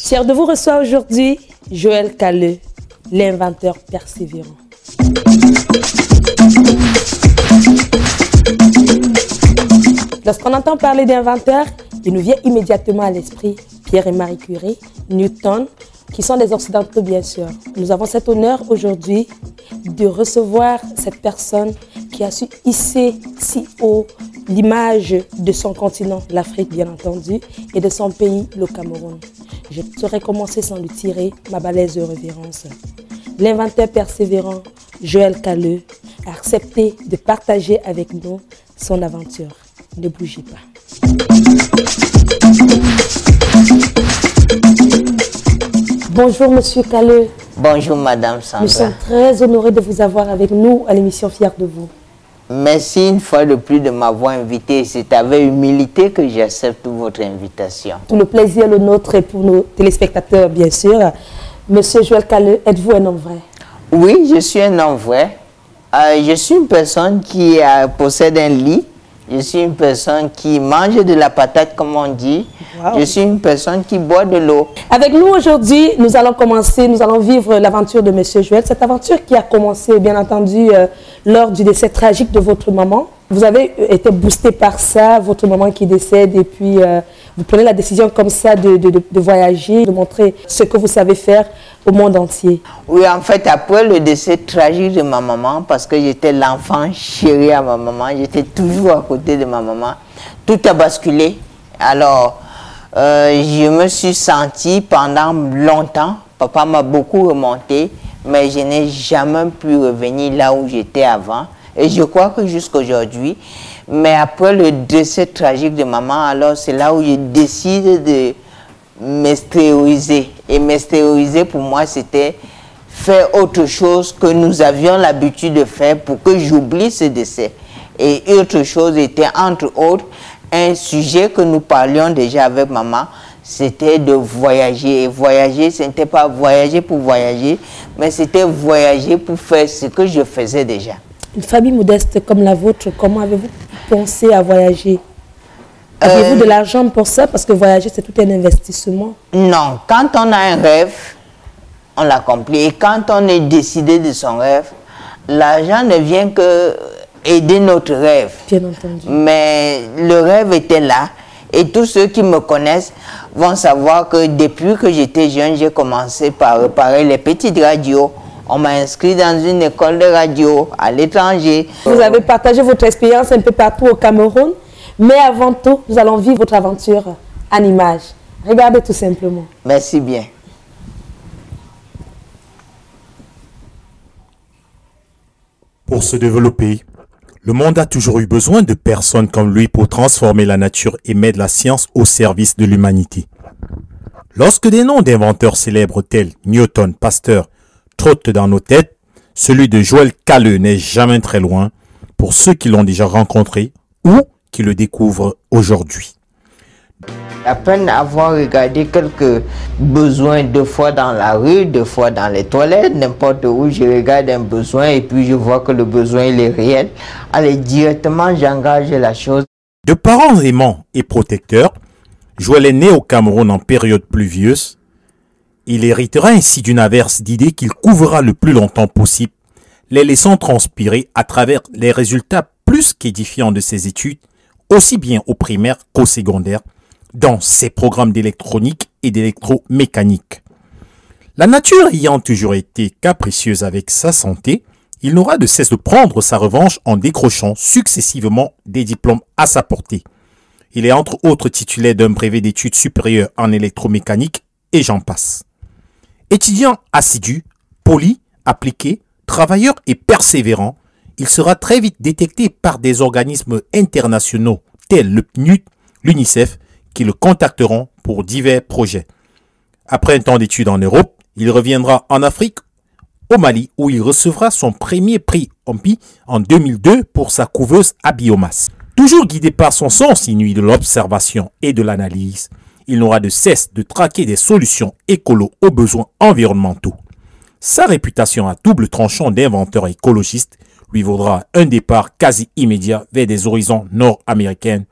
Fier de vous reçoit aujourd'hui Joël Calleux, l'inventeur persévérant. Lorsqu'on entend parler d'inventeur, il nous vient immédiatement à l'esprit Pierre et Marie Curie, Newton, qui sont des Occidentaux bien sûr. Nous avons cet honneur aujourd'hui de recevoir cette personne qui a su hisser si haut l'image de son continent, l'Afrique bien entendu, et de son pays, le Cameroun. Je ne saurais commencer sans lui tirer ma balèze révérence. L'inventeur persévérant, Joël Calleux, a accepté de partager avec nous son aventure. Ne bougez pas. Bonjour Monsieur Calleux. Bonjour Madame Sandra. Nous sommes très honorés de vous avoir avec nous à l'émission Fier de vous. Merci une fois de plus de m'avoir invité. C'est avec humilité que j'accepte votre invitation. Tout le plaisir est le nôtre et pour nos téléspectateurs bien sûr. Monsieur Joël Calleux, êtes-vous un homme vrai? Oui, je suis un homme vrai. Je suis une personne qui possède un lit. Je suis une personne qui mange de la patate, comme on dit. Wow. Je suis une personne qui boit de l'eau. Avec nous aujourd'hui, nous allons vivre l'aventure de Monsieur Joël. Cette aventure qui a commencé, bien entendu, lors du décès tragique de votre maman. Vous avez été boosté par ça, votre maman qui décède, et puis vous prenez la décision comme ça de voyager, de montrer ce que vous savez faire au monde entier. Oui, en fait, après le décès tragique de ma maman, parce que j'étais l'enfant chéri à ma maman, j'étais toujours à côté de ma maman, tout a basculé. Alors, je me suis senti pendant longtemps, papa m'a beaucoup remonté, mais je n'ai jamais pu revenir là où j'étais avant. Et je crois que jusqu'aujourd'hui, mais après le décès tragique de maman, alors c'est là où je décide de m'extérioriser. Et m'extérioriser pour moi, c'était faire autre chose que nous avions l'habitude de faire pour que j'oublie ce décès. Et autre chose était, entre autres, un sujet que nous parlions déjà avec maman, c'était de voyager. Et voyager, ce n'était pas voyager pour voyager, mais c'était voyager pour faire ce que je faisais déjà. Une famille modeste comme la vôtre, comment avez-vous pensé à voyager? Avez-vous de l'argent pour ça? Parce que voyager, c'est tout un investissement. Non, quand on a un rêve, on l'accomplit. Et quand on est décidé de son rêve, l'argent ne vient que aider notre rêve. Bien entendu. Mais le rêve était là. Et tous ceux qui me connaissent vont savoir que depuis que j'étais jeune, j'ai commencé par réparer les petites radios. On m'a inscrit dans une école de radio à l'étranger. Vous avez partagé votre expérience un peu partout au Cameroun. Mais avant tout, nous allons vivre votre aventure en images. Regardez tout simplement. Merci bien. Pour se développer, le monde a toujours eu besoin de personnes comme lui pour transformer la nature et mettre la science au service de l'humanité. Lorsque des noms d'inventeurs célèbres tels Newton, Pasteur, trottent dans nos têtes, celui de Joël Calleux n'est jamais très loin pour ceux qui l'ont déjà rencontré ou qui le découvrent aujourd'hui. À peine avoir regardé quelques besoins 2 fois dans la rue, 2 fois dans les toilettes, n'importe où, je regarde un besoin et puis je vois que le besoin il est réel. Allez, directement j'engage la chose. De parents aimants et protecteurs, Joël est né au Cameroun en période pluvieuse. Il héritera ainsi d'une averse d'idées qu'il couvrira le plus longtemps possible, les laissant transpirer à travers les résultats plus qu'édifiants de ses études, aussi bien au primaire qu'au secondaire, dans ses programmes d'électronique et d'électromécanique. La nature ayant toujours été capricieuse avec sa santé, il n'aura de cesse de prendre sa revanche en décrochant successivement des diplômes à sa portée. Il est entre autres titulaire d'un brevet d'études supérieures en électromécanique et j'en passe. Étudiant assidu, poli, appliqué, travailleur et persévérant, il sera très vite détecté par des organismes internationaux tels le PNUD, l'UNICEF, qui le contacteront pour divers projets. Après un temps d'études en Europe, il reviendra en Afrique, au Mali, où il recevra son premier prix OMPI en 2002 pour sa couveuse à biomasse. Toujours guidé par son sens inouï de l'observation et de l'analyse, il n'aura de cesse de traquer des solutions écolo aux besoins environnementaux. Sa réputation à double tranchant d'inventeur écologiste lui vaudra un départ quasi immédiat vers des horizons nord-américains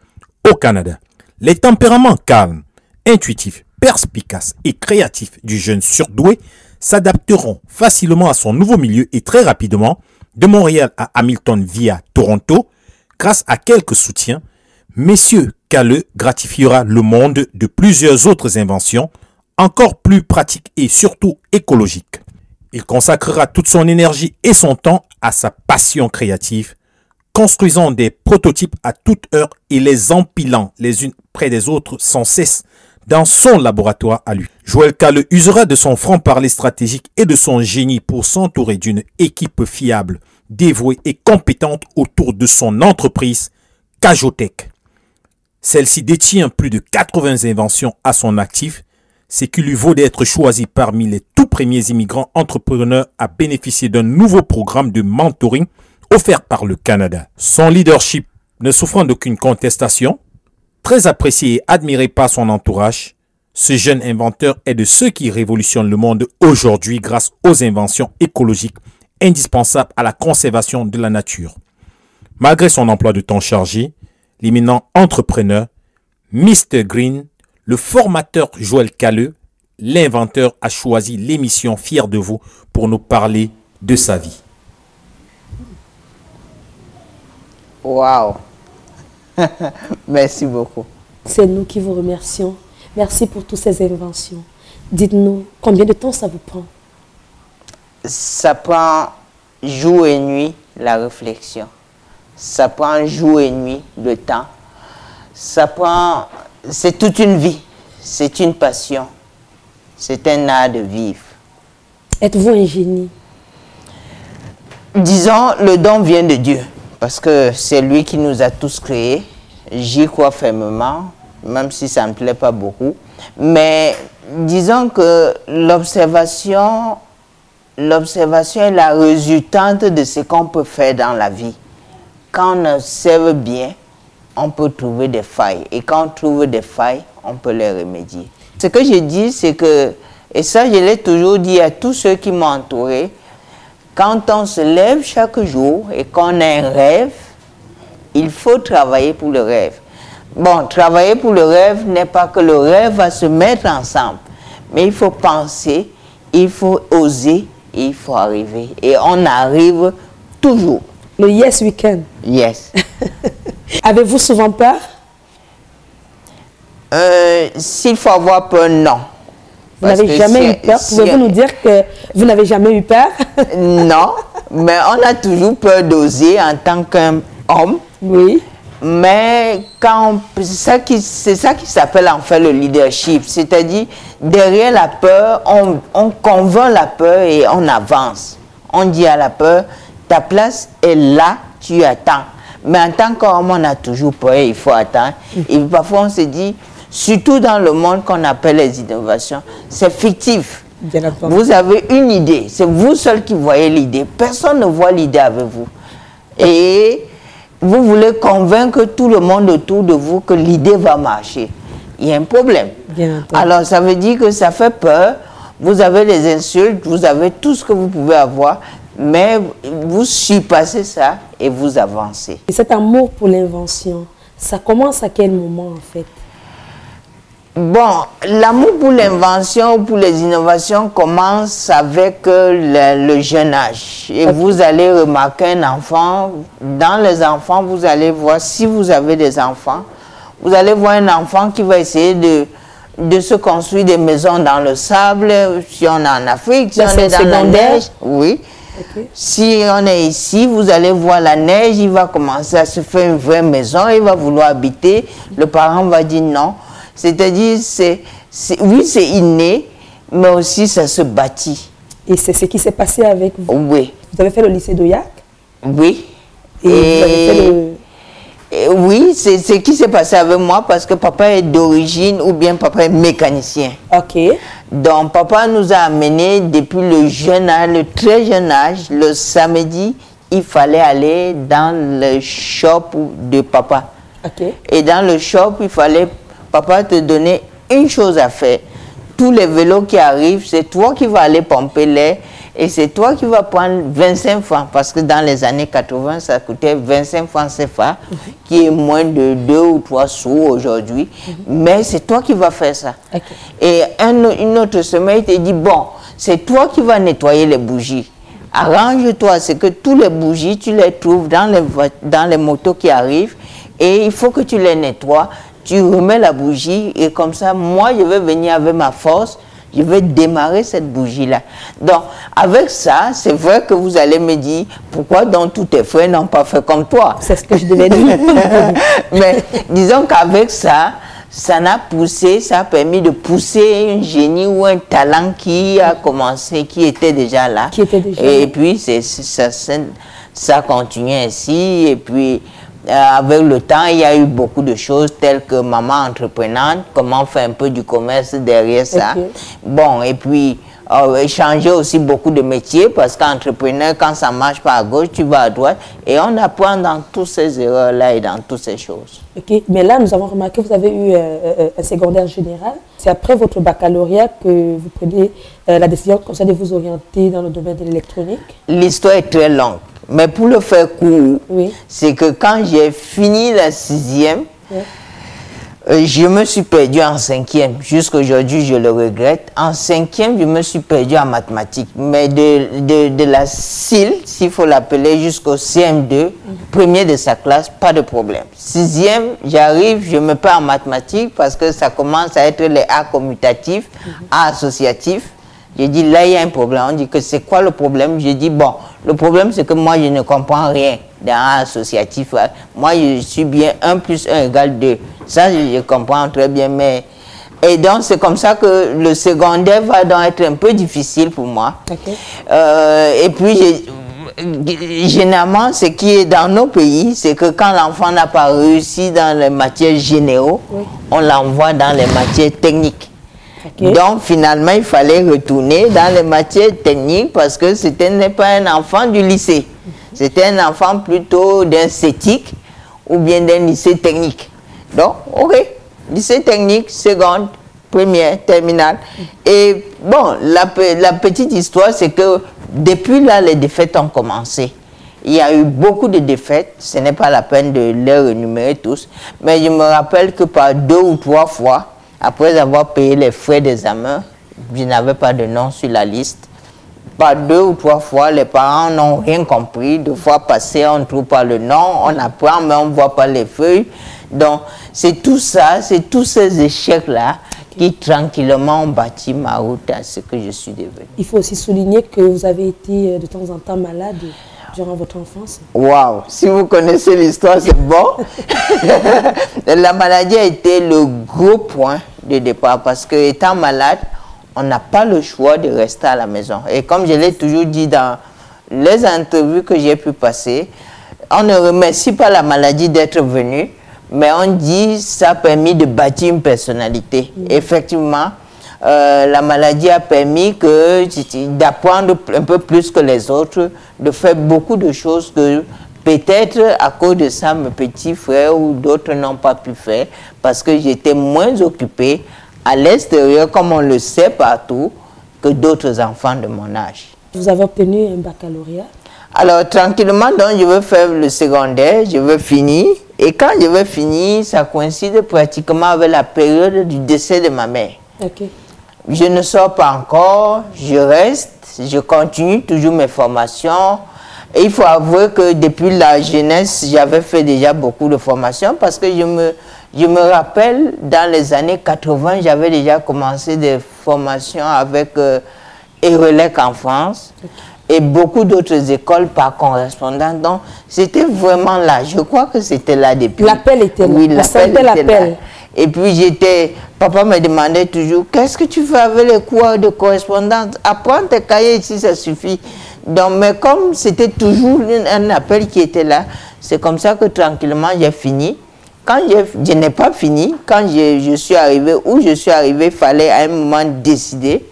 au Canada. Les tempéraments calmes, intuitifs, perspicace et créatif du jeune surdoué s'adapteront facilement à son nouveau milieu et très rapidement, de Montréal à Hamilton via Toronto, grâce à quelques soutiens, Messieurs Calleux gratifiera le monde de plusieurs autres inventions encore plus pratiques et surtout écologiques. Il consacrera toute son énergie et son temps à sa passion créative, construisant des prototypes à toute heure et les empilant les unes près des autres sans cesse dans son laboratoire à lui. Joël Calleux usera de son franc-parler stratégique et de son génie pour s'entourer d'une équipe fiable, dévouée et compétente autour de son entreprise Cajotech. Celle-ci détient plus de 80 inventions à son actif, ce qui lui vaut d'être choisi parmi les tout premiers immigrants entrepreneurs à bénéficier d'un nouveau programme de mentoring offert par le Canada. Son leadership ne souffrant d'aucune contestation, très apprécié et admiré par son entourage, ce jeune inventeur est de ceux qui révolutionnent le monde aujourd'hui grâce aux inventions écologiques indispensables à la conservation de la nature. Malgré son emploi de temps chargé, l'éminent entrepreneur, Mr. Green, le formateur Joël Calleux, l'inventeur, a choisi l'émission Fier de vous pour nous parler de sa vie. Waouh! Merci beaucoup. C'est nous qui vous remercions. Merci pour toutes ces inventions. Dites-nous, combien de temps ça vous prend? Ça prend jour et nuit la réflexion. Ça prend jour et nuit le temps. Ça prend... C'est toute une vie. C'est une passion. C'est un art de vivre. Êtes-vous un génie? Disons, le don vient de Dieu. Parce que c'est lui qui nous a tous créés. J'y crois fermement, même si ça ne me plaît pas beaucoup. Mais disons que l'observation est la résultante de ce qu'on peut faire dans la vie. Quand on observe bien, on peut trouver des failles. Et quand on trouve des failles, on peut les remédier. Ce que je dis, c'est que, et ça je l'ai toujours dit à tous ceux qui m'ont entouré, quand on se lève chaque jour et qu'on a un rêve, il faut travailler pour le rêve. Bon, travailler pour le rêve n'est pas que le rêve va se mettre ensemble, mais il faut penser, il faut oser et il faut arriver. Et on arrive toujours. Le Yes Weekend. Yes. Avez-vous souvent peur? S'il faut avoir peur, non. Vous n'avez jamais eu peur? Pouvez-vous nous dire que vous n'avez jamais eu peur? Non, mais on a toujours peur d'oser en tant qu'homme. Oui. Mais c'est ça qui s'appelle en fait le leadership. C'est-à-dire, derrière la peur, on convainc la peur et on avance. On dit à la peur, ta place est là, tu attends. Mais en tant qu'homme, on a toujours peur, il faut attendre. Et parfois, on se dit, surtout dans le monde qu'on appelle les innovations, c'est fictif. Vous avez une idée, c'est vous seul qui voyez l'idée. Personne ne voit l'idée avec vous. Et vous voulez convaincre tout le monde autour de vous que l'idée va marcher. Il y a un problème. Alors, ça veut dire que ça fait peur. Vous avez les insultes, vous avez tout ce que vous pouvez avoir, mais vous surpassez ça et vous avancez. Et cet amour pour l'invention, ça commence à quel moment en fait? Bon, l'amour pour l'invention, pour les innovations commence avec le jeune âge. Et vous allez remarquer un enfant, dans les enfants, vous allez voir, si vous avez des enfants, vous allez voir un enfant qui va essayer de se construire des maisons dans le sable, si on est en Afrique, si on est dans la neige. Oui. Okay. Si on est ici, vous allez voir la neige, il va commencer à se faire une vraie maison, il va vouloir habiter. Le parent va dire non. C'est-à-dire, oui, c'est inné, mais aussi ça se bâtit. Et c'est ce qui s'est passé avec vous? Oui. Vous avez fait le lycée d'Oyac? Oui. Et vous avez fait le... Oui, c'est ce qui s'est passé avec moi parce que papa est d'origine ou bien papa est mécanicien. Ok. Donc papa nous a amenés depuis le jeune âge, le très jeune âge, le samedi, il fallait aller dans le shop de papa. Ok. Et dans le shop, il fallait, papa te donner une chose à faire. Tous les vélos qui arrivent, c'est toi qui vas aller pomper l'air Et c'est toi qui vas prendre 25 francs, parce que dans les années 80, ça coûtait 25 francs CFA, qui est moins de 2 ou 3 sous aujourd'hui. Mais c'est toi qui vas faire ça. Et une autre semaine, il te dit, bon, c'est toi qui vas nettoyer les bougies. Arrange-toi, c'est que tous les bougies, tu les trouves dans les motos qui arrivent et il faut que tu les nettoies. Tu remets la bougie et comme ça, moi, je vais venir avec ma force, je vais démarrer cette bougie-là. Donc, avec ça, c'est vrai que vous allez me dire, pourquoi donc tous tes frères n'ont pas fait comme toi? C'est ce que je devais dire. Mais disons qu'avec ça, ça n'a poussé, ça a permis de pousser un génie ou un talent qui a commencé, qui était déjà là. Et puis, ça continue ainsi. Et puis, avec le temps, il y a eu beaucoup de choses telles que maman entreprenante, comment faire un peu du commerce derrière ça. Bon, et puis, changer aussi beaucoup de métiers parce qu'entrepreneur, quand ça marche pas à gauche, tu vas à droite. Et on apprend dans toutes ces erreurs-là et dans toutes ces choses. Ok, mais là, nous avons remarqué que vous avez eu un secondaire général. C'est après votre baccalauréat que vous prenez la décision comme ça de vous orienter dans le domaine de l'électronique. L'histoire est très longue. Mais pour le faire court, c'est que quand j'ai fini la 6e, je me suis perdu en 5e. Jusqu'à aujourd'hui, je le regrette. En 5e, je me suis perdu en mathématiques. Mais de la CIL, s'il faut l'appeler, jusqu'au CM2, premier de sa classe, pas de problème. 6e, j'arrive, je me perds en mathématiques parce que ça commence à être les A commutatifs, A associatifs. J'ai dit, là, il y a un problème. On dit que c'est quoi le problème? J'ai dit, bon, le problème, c'est que moi, je ne comprends rien dans A associatif. Moi, je suis bien 1 plus 1 égale 2. Ça, je comprends très bien. Mais... Et donc, c'est comme ça que le secondaire va donc être un peu difficile pour moi. Et puis, généralement, ce qui est dans nos pays, c'est que quand l'enfant n'a pas réussi dans les matières généraux, on l'envoie dans les matières techniques. Donc, finalement, il fallait retourner dans les matières techniques parce que ce n'est pas un enfant du lycée. C'était un enfant plutôt d'un CETIC ou bien d'un lycée technique. Donc, ok, lycée technique, seconde, première, terminale. Et bon, la petite histoire, c'est que depuis là, les défaites ont commencé. Il y a eu beaucoup de défaites, ce n'est pas la peine de les rénumérer tous, mais je me rappelle que par 2 ou 3 fois, après avoir payé les frais d'examen, je n'avais pas de nom sur la liste. Par 2 ou 3 fois, les parents n'ont rien compris. 2 fois passées, on ne trouve pas le nom, on apprend, mais on ne voit pas les feuilles. Donc, c'est tout ça, c'est tous ces échecs-là qui tranquillement ont bâti ma route à ce que je suis devenu. Il faut aussi souligner que vous avez été de temps en temps malade durant votre enfance. Waouh! Si vous connaissez l'histoire, c'est bon. La maladie a été le gros point de départ parce que étant malade, on n'a pas le choix de rester à la maison. Et comme je l'ai toujours dit dans les interviews que j'ai pu passer, on ne remercie pas la maladie d'être venue, mais on dit que ça a permis de bâtir une personnalité. Effectivement, la maladie a permis d'apprendre un peu plus que les autres, de faire beaucoup de choses que peut-être à cause de ça, mes petits frères ou d'autres n'ont pas pu faire parce que j'étais moins occupé à l'extérieur, comme on le sait partout, que d'autres enfants de mon âge. Vous avez obtenu un baccalauréat? Alors, tranquillement, donc, je veux faire le secondaire, je veux finir. Et quand je veux finir, ça coïncide pratiquement avec la période du décès de ma mère. Je ne sors pas encore, je reste, je continue toujours mes formations. Et il faut avouer que depuis la jeunesse, j'avais fait déjà beaucoup de formations parce que je me rappelle, dans les années 80, j'avais déjà commencé des formations avec Erelec en France et beaucoup d'autres écoles par correspondance. Donc, c'était vraiment là. Je crois que c'était là depuis. L'appel était là. Oui, l'appel était là. Et puis, papa me demandait toujours, qu'est-ce que tu fais avec les cours de correspondance? Apprends tes cahiers ici, ça suffit. Donc, mais comme c'était toujours un appel qui était là, c'est comme ça que tranquillement j'ai fini. Quand je n'ai pas fini, quand je suis arrivé, où je suis arrivé, il fallait à un moment décider.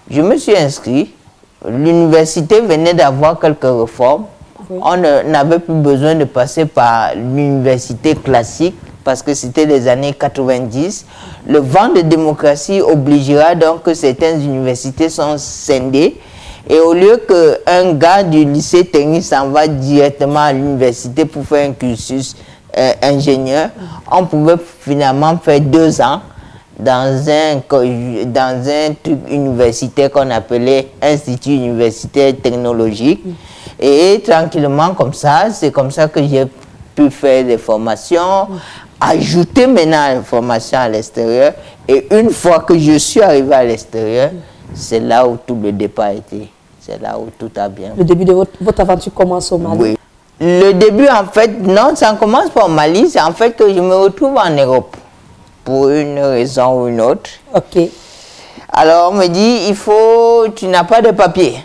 Je me suis inscrit. L'université venait d'avoir quelques réformes. On n'avait plus besoin de passer par l'université classique parce que c'était les années 90. Le vent de démocratie obligera donc que certaines universités sont scindées. Et au lieu qu'un gars du lycée technique s'en va directement à l'université pour faire un cursus ingénieur, on pouvait finalement faire 2 ans dans un truc universitaire qu'on appelait Institut universitaire technologique. Et tranquillement comme ça, c'est comme ça que j'ai pu faire des formations, ajouter maintenant une formation à l'extérieur. Et une fois que je suis arrivé à l'extérieur, c'est là où tout le départ était. C'est là où tout a bien. Le début de votre aventure commence au Mali. Oui. Le début, en fait, non, ça commence pas au Mali. C'est en fait que je me retrouve en Europe. Pour une raison ou une autre. Ok. Alors, on me dit, tu n'as pas de papier.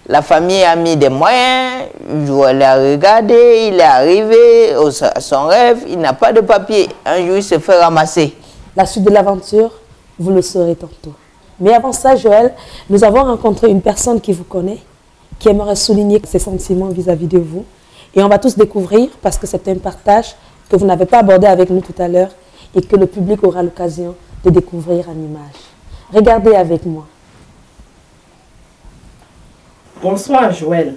La famille a mis des moyens, Joël a regardé, il est arrivé à son rêve, il n'a pas de papier. Un jour, il se fait ramasser. La suite de l'aventure, vous le saurez tantôt. Mais avant ça, Joël, nous avons rencontré une personne qui vous connaît, qui aimerait souligner ses sentiments vis-à-vis de vous. Et on va tous découvrir, parce que c'est un partage que vous n'avez pas abordé avec nous tout à l'heure, et que le public aura l'occasion de découvrir en image. Regardez avec moi. Bonsoir Joël,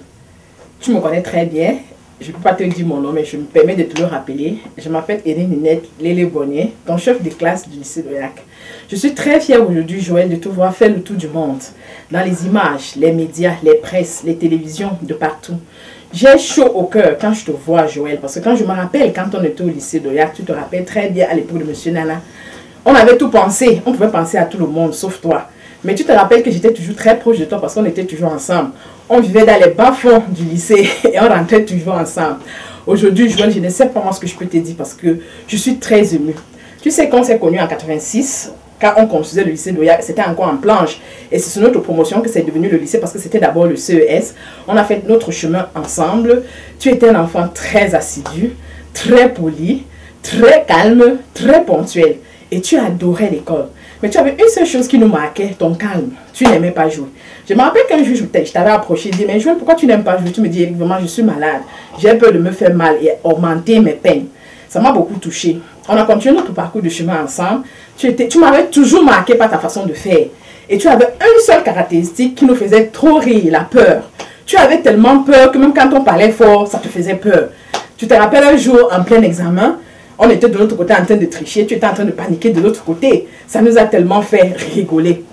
tu me connais très bien, je ne peux pas te dire mon nom mais je me permets de te le rappeler. Je m'appelle Eline Ninette Lélé-Bonnier, ton chef de classe du lycée d'Oyac. Je suis très fière aujourd'hui Joël de te voir faire le tour du monde, dans les images, les médias, les presses, les télévisions, de partout. J'ai chaud au cœur quand je te vois Joël, parce que quand je me rappelle quand on était au lycée d'Oyac, tu te rappelles très bien à l'époque de M. Nana, on avait tout pensé, on pouvait penser à tout le monde sauf toi. Mais tu te rappelles que j'étais toujours très proche de toi parce qu'on était toujours ensemble. On vivait dans les bas-fonds du lycée et on rentrait toujours ensemble. Aujourd'hui, Joël, je ne sais pas moi ce que je peux te dire parce que je suis très émue. Tu sais qu'on s'est connus en 86, quand on construisait le lycée d'Oyac, c'était encore en planche. Et c'est sur notre promotion que c'est devenu le lycée parce que c'était d'abord le CES. On a fait notre chemin ensemble. Tu étais un enfant très assidu, très poli, très calme, très ponctuel. Et tu adorais l'école. Mais tu avais une seule chose qui nous marquait, ton calme. Tu n'aimais pas jouer. Je me rappelle qu'un jour, je t'avais approché et dit, mais Joël, pourquoi tu n'aimes pas jouer? Tu me dis, vraiment, je suis malade. J'ai peur de me faire mal et augmenter mes peines. Ça m'a beaucoup touché. On a continué notre parcours de chemin ensemble. Tu m'avais toujours marqué par ta façon de faire. Et tu avais une seule caractéristique qui nous faisait trop rire, la peur. Tu avais tellement peur que même quand on parlait fort, ça te faisait peur. Tu te rappelles un jour, en plein examen, on était de l'autre côté en train de tricher, tu étais en train de paniquer de l'autre côté. Ça nous a tellement fait rigoler.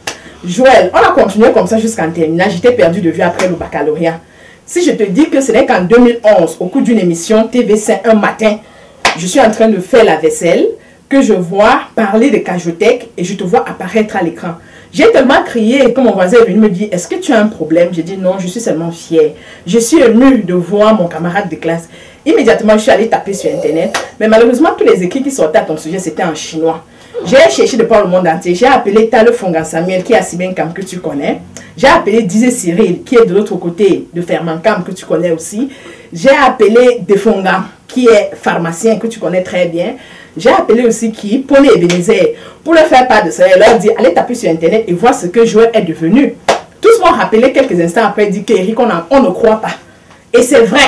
Joël, on a continué comme ça jusqu'en terminale. J'étais perdu de vue après le baccalauréat. Si je te dis que ce n'est qu'en 2011, au cours d'une émission TV5 un matin, je suis en train de faire la vaisselle, que je vois parler de Cajotech et je te vois apparaître à l'écran. J'ai tellement crié que mon voisin est venu me dire, est-ce que tu as un problème? J'ai dit non, je suis seulement fière. Je suis émue de voir mon camarade de classe. Immédiatement, je suis allée taper sur Internet. Mais malheureusement, tous les écrits qui sortaient à ton sujet, c'était en chinois. J'ai cherché de par le monde entier. J'ai appelé Tal Fongan Samuel, qui est à Sibenkam, que tu connais. J'ai appelé Dizé Cyril, qui est de l'autre côté de Fermankam, que tu connais aussi. J'ai appelé Defonga, qui est pharmacien, que tu connais très bien. J'ai appelé aussi qui? Pone Ebenezer, pour leur faire part de ça. Et leur dire, allez taper sur Internet et voir ce que Joël est devenu. Tous m'ont rappelé quelques instants après, dit qu'Eric, on ne croit pas. Et c'est vrai.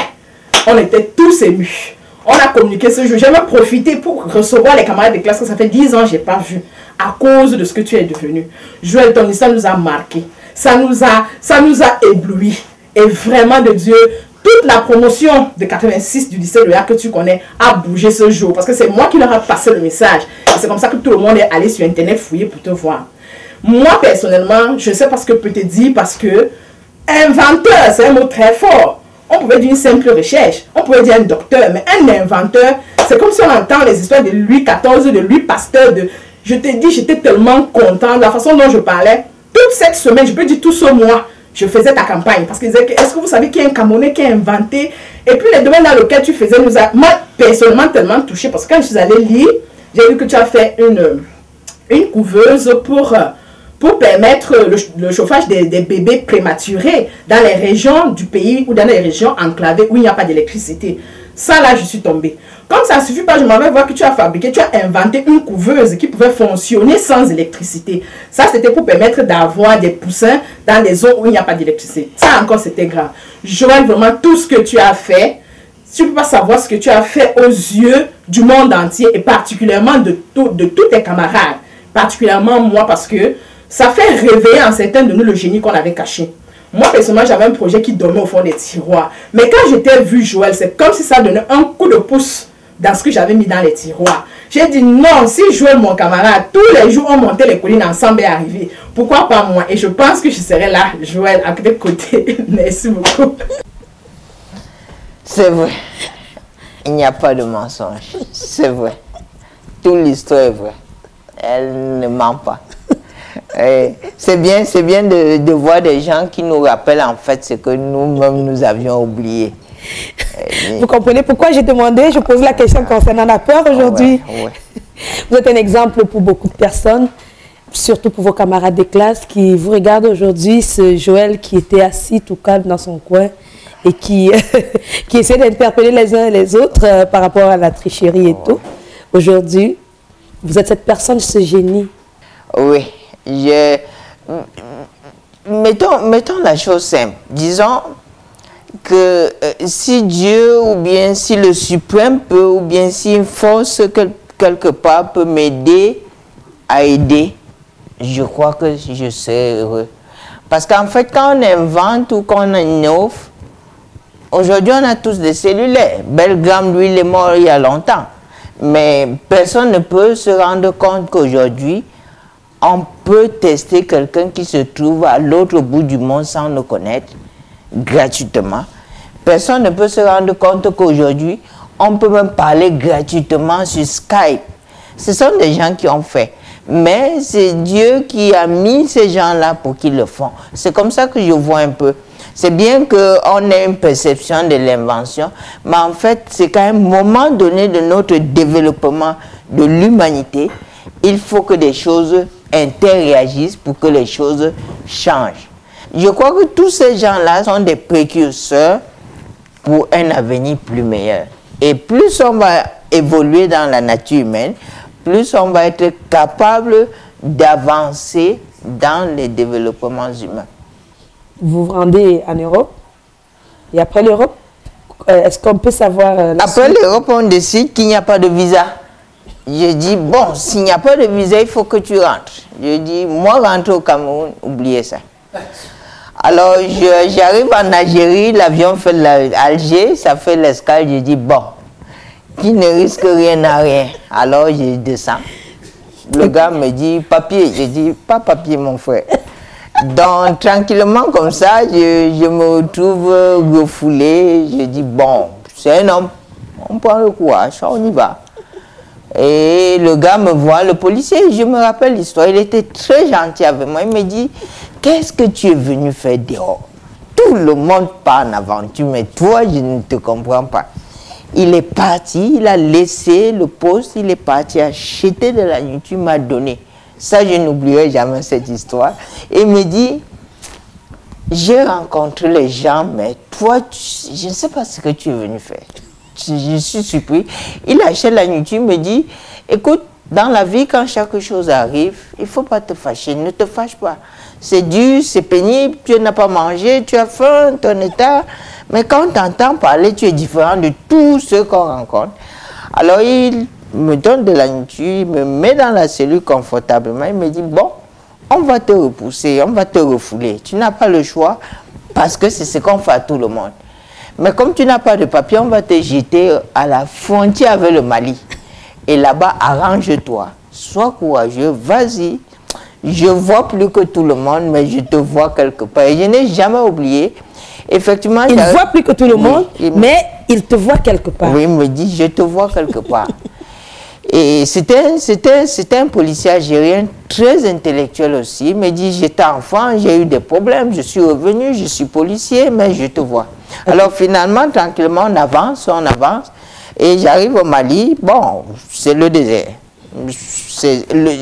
On était tous émus. On a communiqué ce jour. J'ai même profité pour recevoir les camarades de classe que ça fait 10 ans que je n'ai pas vu. À cause de ce que tu es devenu. Joël, ton histoire nous a marqué. Ça nous a ébloui. Et vraiment de Dieu, toute la promotion de 86 du lycée de l'Oyac que tu connais a bougé ce jour. Parce que c'est moi qui leur ai passé le message. Et c'est comme ça que tout le monde est allé sur Internet fouiller pour te voir. Moi, personnellement, je ne sais pas ce que je peux te dire parce que inventeur, c'est un mot très fort. On pouvait dire une simple recherche, on pouvait dire un docteur, mais un inventeur, c'est comme si on entend les histoires de Louis XIV, de Louis Pasteur, je te dis, j'étais tellement content de la façon dont je parlais. Toute cette semaine, je peux dire tout ce mois, je faisais ta campagne. Parce qu'ils disaient, est-ce que vous savez qu'il y a un Camerounais qui a inventé? Et puis les domaines dans lesquels tu faisais nous a, moi, personnellement, tellement touché. Parce que quand je suis allée lire, j'ai vu que tu as fait une couveuse pour permettre le chauffage des bébés prématurés dans les régions du pays ou dans les régions enclavées où il n'y a pas d'électricité. Ça, là, je suis tombée. Comme ça ne suffit pas, je m'avais vu que tu as fabriqué, tu as inventé une couveuse qui pouvait fonctionner sans électricité. Ça, c'était pour permettre d'avoir des poussins dans les zones où il n'y a pas d'électricité. Ça, encore, c'était grave. Joël, vraiment, tout ce que tu as fait, tu ne peux pas savoir ce que tu as fait aux yeux du monde entier et particulièrement de tous tes camarades. Particulièrement moi, parce que ça fait réveiller en certains de nous le génie qu'on avait caché. Moi, personnellement, j'avais un projet qui dormait au fond des tiroirs. Mais quand j'étais vu Joël, c'est comme si ça donnait un coup de pouce dans ce que j'avais mis dans les tiroirs. J'ai dit non, si Joël, mon camarade, tous les jours on montait les collines ensemble et arrivé, pourquoi pas moi? Et je pense que je serais là, Joël, à côté. Merci beaucoup. C'est vrai. Il n'y a pas de mensonge. C'est vrai. Toute l'histoire est vraie. Elle ne ment pas. C'est bien de voir des gens qui nous rappellent en fait ce que nous-mêmes nous avions oublié. Vous comprenez pourquoi j'ai demandé, je pose la question concernant la peur aujourd'hui. Ouais. Vous êtes un exemple pour beaucoup de personnes, surtout pour vos camarades de classe qui vous regardent aujourd'hui, ce Joël qui était assis tout calme dans son coin et qui essaie d'interpeller les uns et les autres par rapport à la tricherie et tout. Aujourd'hui, vous êtes cette personne, ce génie. Oui. Mettons la chose simple. Disons que si Dieu ou bien si le suprême peut ou bien si une force quelque part peut m'aider à aider, je crois que je serai heureux. Parce qu'en fait, quand on invente ou qu'on innove, aujourd'hui on a tous des cellulaires. Belgram, lui, il est mort il y a longtemps. Mais personne ne peut se rendre compte qu'aujourd'hui, on peut tester quelqu'un qui se trouve à l'autre bout du monde sans le connaître, gratuitement. Personne ne peut se rendre compte qu'aujourd'hui, on peut même parler gratuitement sur Skype. Ce sont des gens qui ont fait. Mais c'est Dieu qui a mis ces gens-là pour qu'ils le font. C'est comme ça que je vois un peu. C'est bien qu'on ait une perception de l'invention, mais en fait, c'est qu'à un moment donné de notre développement de l'humanité, il faut que des choses interréagissent pour que les choses changent. Je crois que tous ces gens-là sont des précurseurs pour un avenir plus meilleur. Et plus on va évoluer dans la nature humaine, plus on va être capable d'avancer dans les développements humains. Vous vous rendez en Europe et après l'Europe, est-ce qu'on peut savoir... Après l'Europe, on décide qu'il n'y a pas de visa. Je dis, bon, s'il n'y a pas de visa, il faut que tu rentres. Je dis, moi, rentrer au Cameroun, oubliez ça. Alors, j'arrive en Algérie, l'avion fait Alger, ça fait l'escale, je dis, bon, qui ne risque rien à rien. Alors, je descends. Le gars me dit, papier. Je dis, pas papier, mon frère. Donc, tranquillement, comme ça, je me retrouve refoulé. Je dis, bon, c'est un homme. On prend le courage, on y va. Et le gars me voit, le policier, je me rappelle l'histoire, il était très gentil avec moi. Il me dit, qu'est-ce que tu es venu faire dehors? Tout le monde part en aventure, mais toi, je ne te comprends pas. Il est parti, il a laissé le poste, il est parti acheter de la nourriture, il m'a donné. Ça, je n'oublierai jamais cette histoire. Et il me dit, j'ai rencontré les gens, mais toi, je ne sais pas ce que tu es venu faire. Je suis surpris. Il achète la nourriture, il me dit, écoute, dans la vie, quand chaque chose arrive, il ne faut pas te fâcher, ne te fâche pas. C'est dur, c'est pénible, tu n'as pas mangé, tu as faim, ton état. Mais quand tu entends parler, tu es différent de tous ceux qu'on rencontre. Alors, il me donne de la nourriture, il me met dans la cellule confortablement, il me dit, bon, on va te repousser, on va te refouler. Tu n'as pas le choix parce que c'est ce qu'on fait à tout le monde. Mais comme tu n'as pas de papier, on va te jeter à la frontière avec le Mali. Et là-bas, arrange-toi. Sois courageux, vas-y. Je vois plus que tout le monde, mais je te vois quelque part. Et je n'ai jamais oublié. Effectivement, il voit plus que tout le monde, mais il te voit quelque part. Oui, il me dit, je te vois quelque part. Et c'était un policier algérien très intellectuel aussi. Il me dit, j'étais enfant, j'ai eu des problèmes, je suis revenu, je suis policier, mais je te vois. Alors finalement, tranquillement, on avance, et j'arrive au Mali, bon, c'est le désert.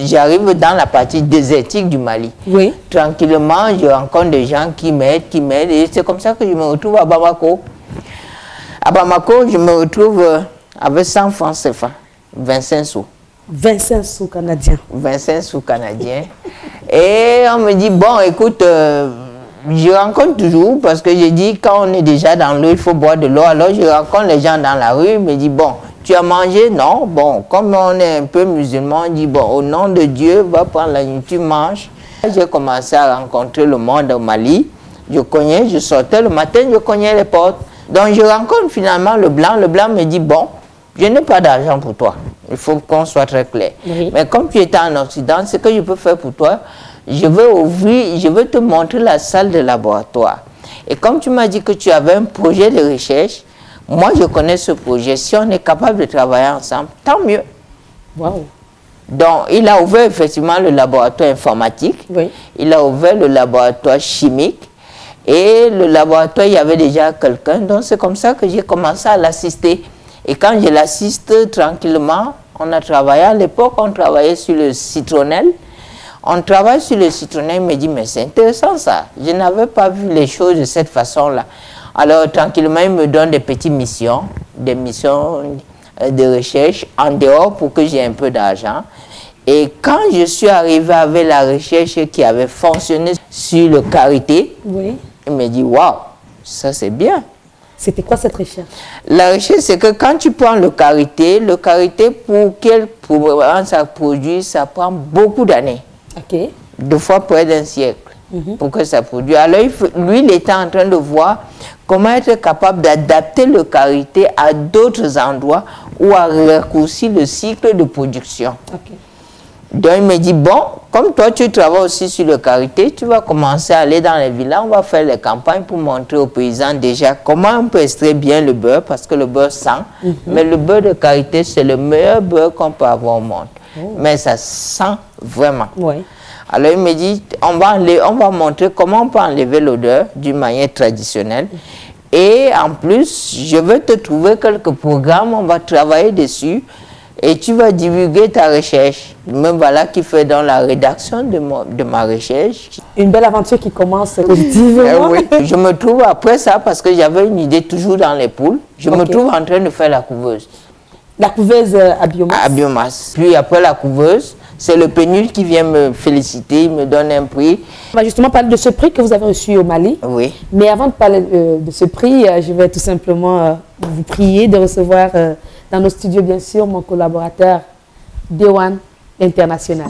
J'arrive dans la partie désertique du Mali. Oui. Tranquillement, je rencontre des gens qui m'aident, et c'est comme ça que je me retrouve à Bamako. À Bamako, je me retrouve avec 100 francs CFA, 25 sous. 25 sous canadiens. 25 sous canadiens. Et on me dit, bon, écoute, je rencontre toujours, parce que je dis, quand on est déjà dans l'eau, il faut boire de l'eau. Alors je rencontre les gens dans la rue, ils me disent, bon, tu as mangé? Non. Bon, comme on est un peu musulman, on dit, bon, au nom de Dieu, va prendre la nourriture, mange. J'ai commencé à rencontrer le monde au Mali. Je cognais, je sortais le matin, je cognais les portes. Donc je rencontre finalement le blanc me dit, bon, je n'ai pas d'argent pour toi. Il faut qu'on soit très clair. Oui. Mais comme tu étais en Occident, ce que je peux faire pour toi, je veux te montrer la salle de laboratoire. Et comme tu m'as dit que tu avais un projet de recherche, moi je connais ce projet. Si on est capable de travailler ensemble, tant mieux. Wow. Donc, il a ouvert effectivement le laboratoire informatique, Oui. il a ouvert le laboratoire chimique, et le laboratoire, il y avait déjà quelqu'un, donc c'est comme ça que j'ai commencé à l'assister. Et quand je l'assiste tranquillement, on a travaillé, à l'époque, on travaillait sur le citronnelle. On travaille sur le citronnelle, il me dit, mais c'est intéressant ça, je n'avais pas vu les choses de cette façon-là. Alors, tranquillement, il me donne des petites missions, des missions de recherche en dehors pour que j'ai un peu d'argent. Et quand je suis arrivé avec la recherche qui avait fonctionné sur le karité, Oui. il me dit, waouh, ça c'est bien. C'était quoi cette recherche? La recherche, c'est que quand tu prends le karité pour ça produit, ça prend beaucoup d'années. Ok. 2 fois près d'un siècle pour que ça produise. Alors, lui, il était en train de voir comment être capable d'adapter le karité à d'autres endroits ou à raccourcir le cycle de production. Ok. Donc, il me dit, bon, comme toi, tu travailles aussi sur le karité, tu vas commencer à aller dans les villages, on va faire les campagnes pour montrer aux paysans déjà comment on peut extraire bien le beurre, parce que le beurre sent. Mais le beurre de karité, c'est le meilleur beurre qu'on peut avoir au monde. Mais ça sent vraiment. Oui. Alors il me dit, on va montrer comment on peut enlever l'odeur d'une manière traditionnelle. Et en plus, je vais te trouver quelques programmes, on va travailler dessus. Et tu vas divulguer ta recherche. Même voilà qui fait dans la rédaction de ma recherche. Une belle aventure qui commence positivement. Oui. Je me trouve après ça, parce que j'avais une idée toujours dans les poules, je me trouve en train de faire la couveuse. La couveuse à biomasse. À biomasse. Puis après la couveuse, c'est le PNUD qui vient me féliciter, il me donne un prix. On va justement parler de ce prix que vous avez reçu au Mali. Oui. Mais avant de parler de ce prix, je vais tout simplement vous prier de recevoir dans nos studios, bien sûr, mon collaborateur Dewan International.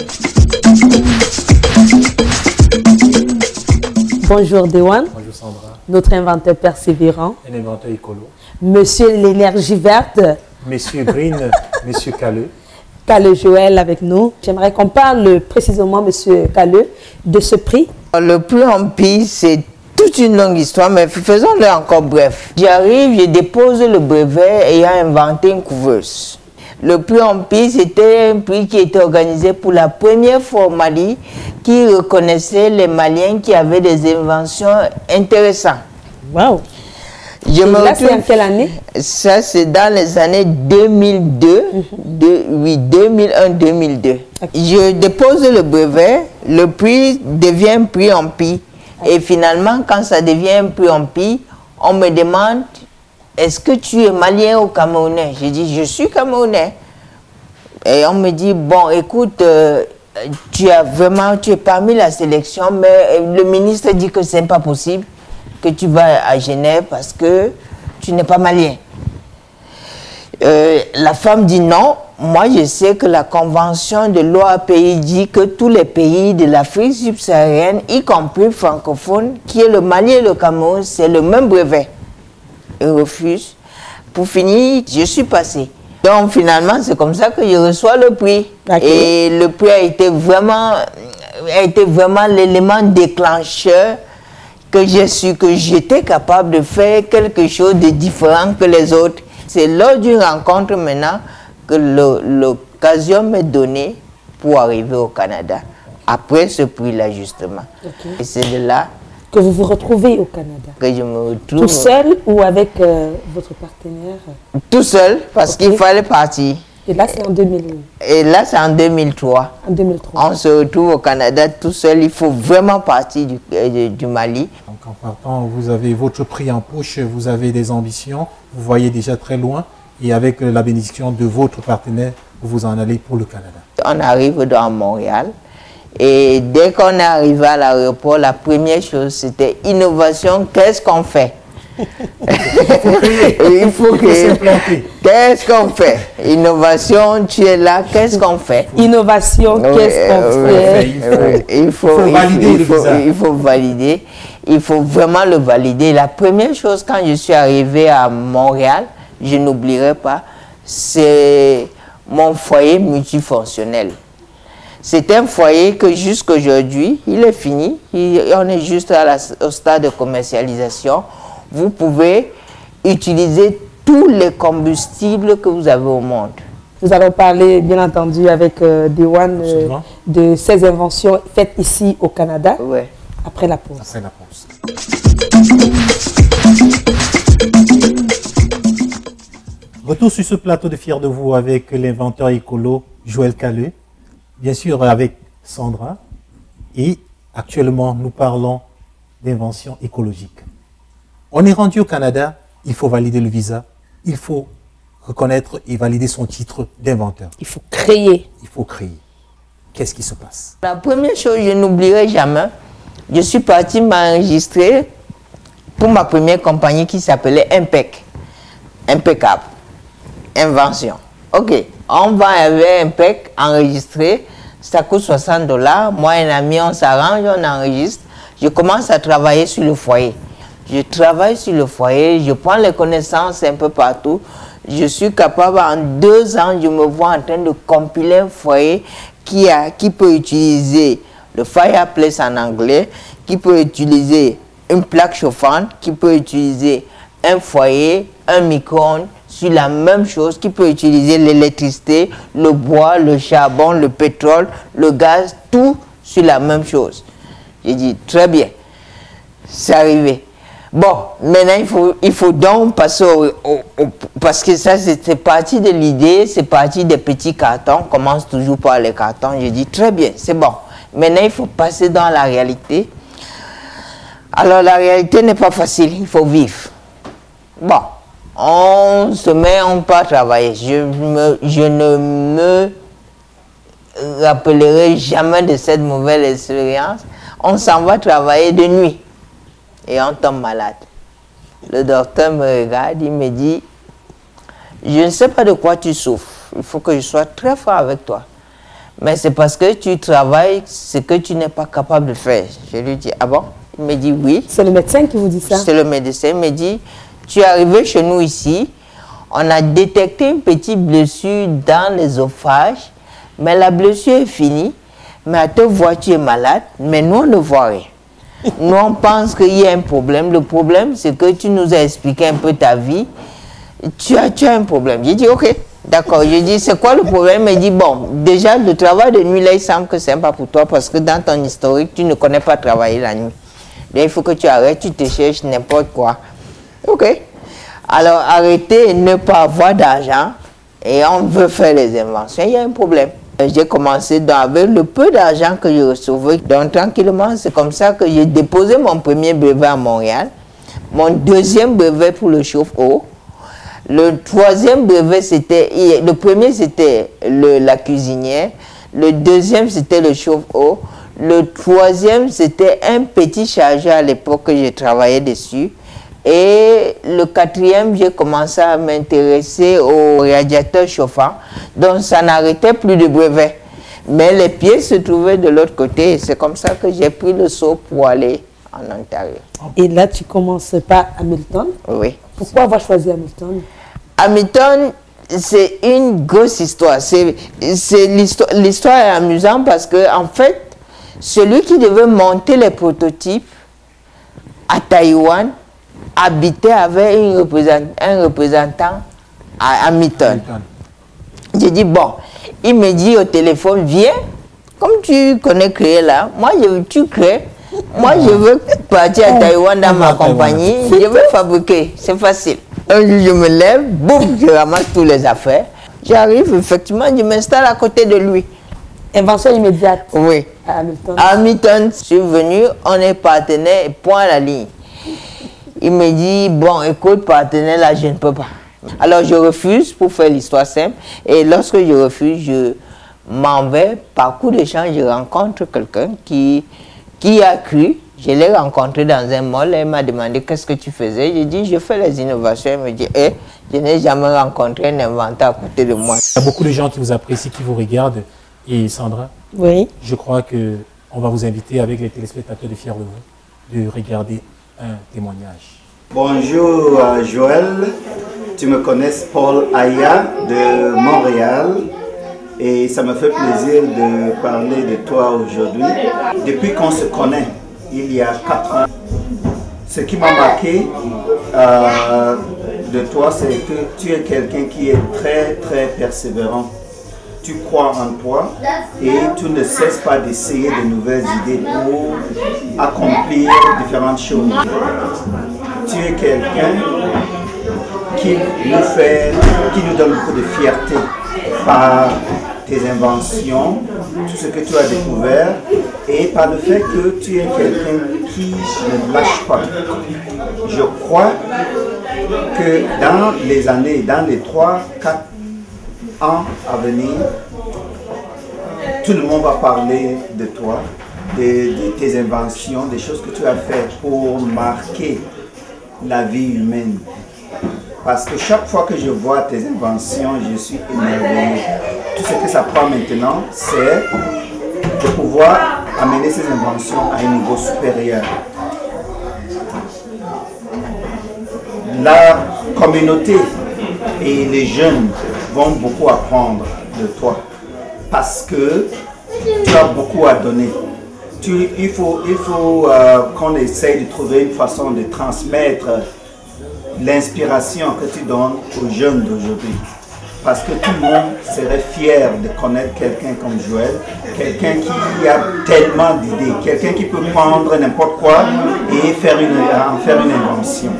Bonjour Dewan. Bonjour Sandra. Notre inventeur persévérant. Un inventeur écolo. Monsieur l'énergie verte. Monsieur Green, Monsieur Calleux. Calleux Joël avec nous. J'aimerais qu'on parle précisément, Monsieur Calleux, de ce prix. Le prix Ampy, c'est toute une longue histoire, mais faisons-le encore bref. J'arrive, je dépose le brevet ayant inventé une couveuse. Le prix Ampy, c'était un prix qui était organisé pour la première fois au Mali, qui reconnaissait les Maliens qui avaient des inventions intéressantes. Waouh! Je me là, c'est en retrouve, quelle année? ça, c'est dans les années 2002, oui, 2001-2002. Je dépose le brevet, le prix devient un prix Ampy. Et finalement, quand ça devient un prix Ampy, on me demande, est-ce que tu es malien ou camerounais? Je dis, je suis camerounais. Et on me dit, bon, écoute, tu es parmi la sélection, mais le ministre dit que c'est pas possible que tu vas à Genève parce que tu n'es pas malien. La femme dit non. Moi, je sais que la convention de l'OAPI dit que tous les pays de l'Afrique subsaharienne, y compris francophones, qui est le Mali et le Cameroun, c'est le même brevet. Ils refusent. Pour finir, je suis passée. Donc, finalement, c'est comme ça que je reçois le prix. Et le prix a été vraiment l'élément déclencheur que j'ai su que j'étais capable de faire quelque chose de différent que les autres. C'est lors d'une rencontre maintenant que l'occasion m'est donnée pour arriver au Canada. Après ce prix-là, justement. Et c'est de là que vous vous retrouvez au Canada. Que je me retrouve. Tout seul ou avec votre partenaire? Tout seul, parce qu'il fallait partir. Et là, c'est en 2000. Et là, c'est en 2003. En 2003. On se retrouve au Canada tout seul. Il faut vraiment partir du Mali. Donc en partant, vous avez votre prix en poche, vous avez des ambitions, vous voyez déjà très loin. Et avec la bénédiction de votre partenaire, vous en allez pour le Canada. On arrive dans Montréal. Et dès qu'on est arrivé à l'aéroport, la première chose, c'était innovation. Qu'est-ce qu'on fait? Il faut créer. Qu'est-ce qu'on fait? Innovation, tu es là, qu'est-ce qu'on fait? Innovation, qu'est-ce qu'on fait? Il faut valider. Il faut vraiment le valider. La première chose, quand je suis arrivé à Montréal, je n'oublierai pas, c'est mon foyer multifonctionnel. C'est un foyer que jusqu'aujourd'hui, il est fini. On est juste au stade de commercialisation. Vous pouvez utiliser tous les combustibles que vous avez au monde. Nous allons parler, bien entendu, avec Dewan de ces inventions faites ici au Canada. Ouais. Après la pause. Après la pause. Retour sur ce plateau de Fiers de vous avec l'inventeur écolo Joël Calleux, bien sûr avec Sandra, et actuellement nous parlons d'invention écologique. On est rendu au Canada, il faut valider le visa, il faut reconnaître et valider son titre d'inventeur. Il faut créer. Il faut créer. Qu'est-ce qui se passe? La première chose, je n'oublierai jamais, je suis parti m'enregistrer pour ma première compagnie qui s'appelait Impec. Impeccable. Invention. Ok, on va avec Impec, enregistrer, ça coûte 60 $. Moi et un ami, on s'arrange, on enregistre. Je commence à travailler sur le foyer. Je travaille sur le foyer, je prends les connaissances un peu partout. Je suis capable, en 2 ans, je me vois en train de compiler un foyer qui peut utiliser le fireplace en anglais, qui peut utiliser une plaque chauffante, qui peut utiliser un foyer, un micro-ondes, sur la même chose, qui peut utiliser l'électricité, le bois, le charbon, le pétrole, le gaz, tout sur la même chose. J'ai dit, très bien, c'est arrivé. Bon, maintenant, il faut donc passer parce que ça, c'est parti de l'idée, c'est parti des petits cartons, on commence toujours par les cartons. J'ai dit, très bien, c'est bon. Maintenant, il faut passer dans la réalité. Alors, la réalité n'est pas facile, il faut vivre. Bon, on se met, on part travailler. Je ne me rappellerai jamais de cette mauvaise expérience. On s'en va travailler de nuit et on tombe malade. Le docteur me regarde, il me dit, je ne sais pas de quoi tu souffres, il faut que je sois très fort avec toi. Mais c'est parce que tu travailles ce que tu n'es pas capable de faire. Je lui dis, ah bon? Il me dit oui. C'est le médecin qui vous dit ça? C'est le médecin. Il me dit, tu es arrivé chez nous ici, on a détecté une petite blessure dans l'œsophage, mais la blessure est finie, mais à te voir, tu es malade, mais nous, on ne voit rien. Nous, on pense qu'il y a un problème. Le problème, c'est que tu nous as expliqué un peu ta vie. Tu as un problème. J'ai dit, ok, d'accord. Je dis, c'est quoi le problème? Il dit, bon, déjà, le travail de nuit, là, il semble que c'est pas pour toi parce que dans ton historique, tu ne connais pas travailler la nuit. Là, il faut que tu arrêtes, tu te cherches n'importe quoi. Ok. Alors, arrêtez et ne pas avoir d'argent et on veut faire les inventions. Il y a un problème. J'ai commencé avec le peu d'argent que je recevais. Donc, tranquillement, c'est comme ça que j'ai déposé mon premier brevet à Montréal. Mon deuxième brevet pour le chauffe-eau. Le troisième brevet, c'était... Le premier, c'était la cuisinière. Le deuxième, c'était le chauffe-eau. Le troisième, c'était un petit chargeur à l'époque que j'ai travaillé dessus. Et le quatrième, j'ai commencé à m'intéresser aux radiateurs chauffants. Donc, ça n'arrêtait plus de brevets. Mais les pieds se trouvaient de l'autre côté. Et c'est comme ça que j'ai pris le saut pour aller en Ontario. Et là, tu commences par Hamilton. Oui. Pourquoi avoir choisi Hamilton? Hamilton, c'est une grosse histoire. L'histoire est amusante parce que, en fait, celui qui devait monter les prototypes à Taïwan habitait avec un représentant à Hamilton. J'ai dit, bon, il me dit au téléphone, viens, comme tu connais créer là, moi tu crées, moi je veux partir à Taïwan dans ma compagnie, je veux fabriquer, c'est facile. Un jour je me lève, boum, je ramasse toutes les affaires, j'arrive, effectivement, je m'installe à côté de lui. Invention immédiate. Oui. À Hamilton. À Hamilton, je suis venu, on est partenaire, point à la ligne. Il me dit, bon, écoute, partenaire, là, je ne peux pas. Alors, je refuse pour faire l'histoire simple. Et lorsque je refuse, je m'en vais. Par coup de chance, je rencontre quelqu'un qui a cru Je l'ai rencontré dans un mall, elle m'a demandé qu'est-ce que tu faisais. J'ai dit, je fais les innovations. Elle me dit, je n'ai jamais rencontré un inventeur à côté de moi. Il y a beaucoup de gens qui vous apprécient, qui vous regardent. Et Sandra, Oui. je crois qu'on va vous inviter avec les téléspectateurs de Fiers de vous, de regarder un témoignage. Bonjour Joël, tu me connais, Paul Aya de Montréal. Et ça me fait plaisir de parler de toi aujourd'hui. Depuis qu'on se connaît, il y a 4 ans, ce qui m'a marqué de toi, c'est que tu es quelqu'un qui est très très persévérant. Tu crois en toi et tu ne cesses pas d'essayer de nouvelles idées pour accomplir différentes choses. Tu es quelqu'un qui nous donne beaucoup de fierté par tes inventions, tout ce que tu as découvert et par le fait que tu es quelqu'un qui ne lâche pas. Je crois que dans les années, dans les 3-4 ans à venir, tout le monde va parler de toi, de tes inventions, des choses que tu as faites pour marquer la vie humaine. Parce que chaque fois que je vois tes inventions, je suis émerveillé. Tout ce que ça prend maintenant, c'est de pouvoir amener ces inventions à un niveau supérieur. La communauté et les jeunes vont beaucoup apprendre de toi parce que tu as beaucoup à donner. Il faut qu'on essaye de trouver une façon de transmettre l'inspiration que tu donnes aux jeunes d'aujourd'hui. Parce que tout le monde serait fier de connaître quelqu'un comme Joël, quelqu'un qui a tellement d'idées, quelqu'un qui peut prendre n'importe quoi et en faire une invention.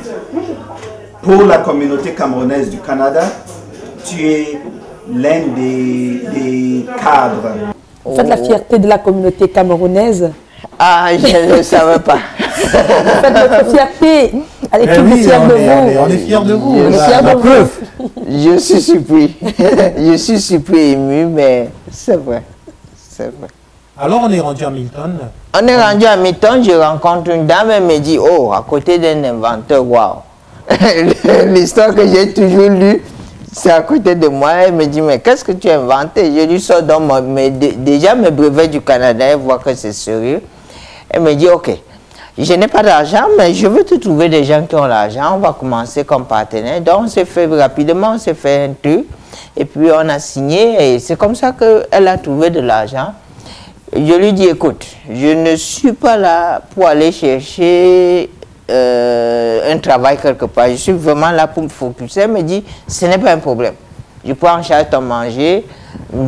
Pour la communauté camerounaise du Canada, tu es l'un des cadres. Vous faites la fierté de la communauté camerounaise. Ah, je ne savais pas. Vous faites notre fierté. À l'équipe de Fiers de vous. On est fiers de vous. On est fiers de vous. Je suis surpris. Je suis surpris, ému, mais c'est vrai. C'est vrai. Alors on est rendu à Milton. On est rendu à Milton, je rencontre une dame, elle me dit, oh, à côté d'un inventeur, waouh. L'histoire que j'ai toujours lue, c'est à côté de moi. Elle me dit, mais qu'est-ce que tu as inventé? Je lui sors dans déjà mes brevets du Canada, elle voit que c'est sérieux. Elle me dit, ok, je n'ai pas d'argent, mais je veux te trouver des gens qui ont l'argent. On va commencer comme partenaire. Donc, on s'est fait rapidement, on s'est fait un truc. Et puis, on a signé. Et c'est comme ça qu'elle a trouvé de l'argent. Je lui dis, écoute, je ne suis pas là pour aller chercher un travail quelque part. Je suis vraiment là pour me focuser. Elle me dit, ce n'est pas un problème. Je prends en charge ton manger.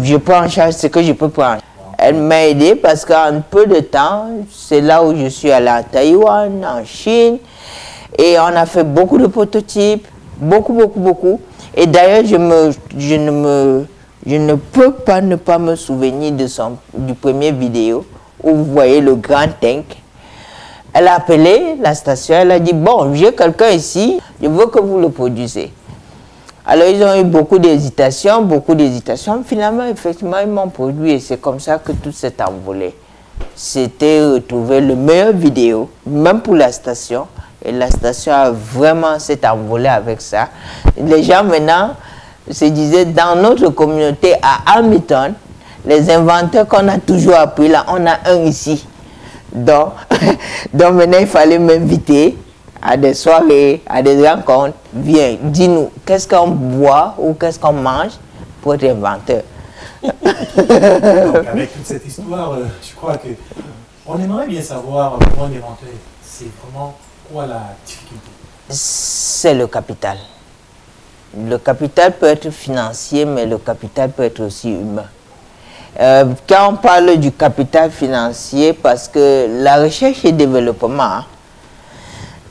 Je prends en charge ce que je peux prendre. Elle m'a aidé parce qu'en peu de temps, c'est là où je suis allé à Taïwan, en Chine. Et on a fait beaucoup de prototypes, beaucoup. Et d'ailleurs, je ne peux pas ne pas me souvenir du premier vidéo où vous voyez le grand tank. Elle a appelé la station, elle a dit, bon, j'ai quelqu'un ici, je veux que vous le produisez. Alors, ils ont eu beaucoup d'hésitations. Finalement, effectivement, ils m'ont produit et c'est comme ça que tout s'est envolé. C'était retrouver le meilleur vidéo, même pour la station. Et la station a vraiment s'est envolée avec ça. Les gens maintenant se disaient, dans notre communauté à Hamilton, les inventeurs qu'on a toujours appris là, on a un ici. Donc maintenant, il fallait m'inviter à des soirées, à des rencontres. Viens, dis-nous, qu'est-ce qu'on boit ou qu'est-ce qu'on mange pour être inventeur. Donc, avec toute cette histoire, je crois qu'on aimerait bien savoir, pour un inventeur, c'est vraiment quoi la difficulté? C'est le capital. Le capital peut être financier, mais le capital peut être aussi humain. Quand on parle du capital financier, parce que la recherche et développement,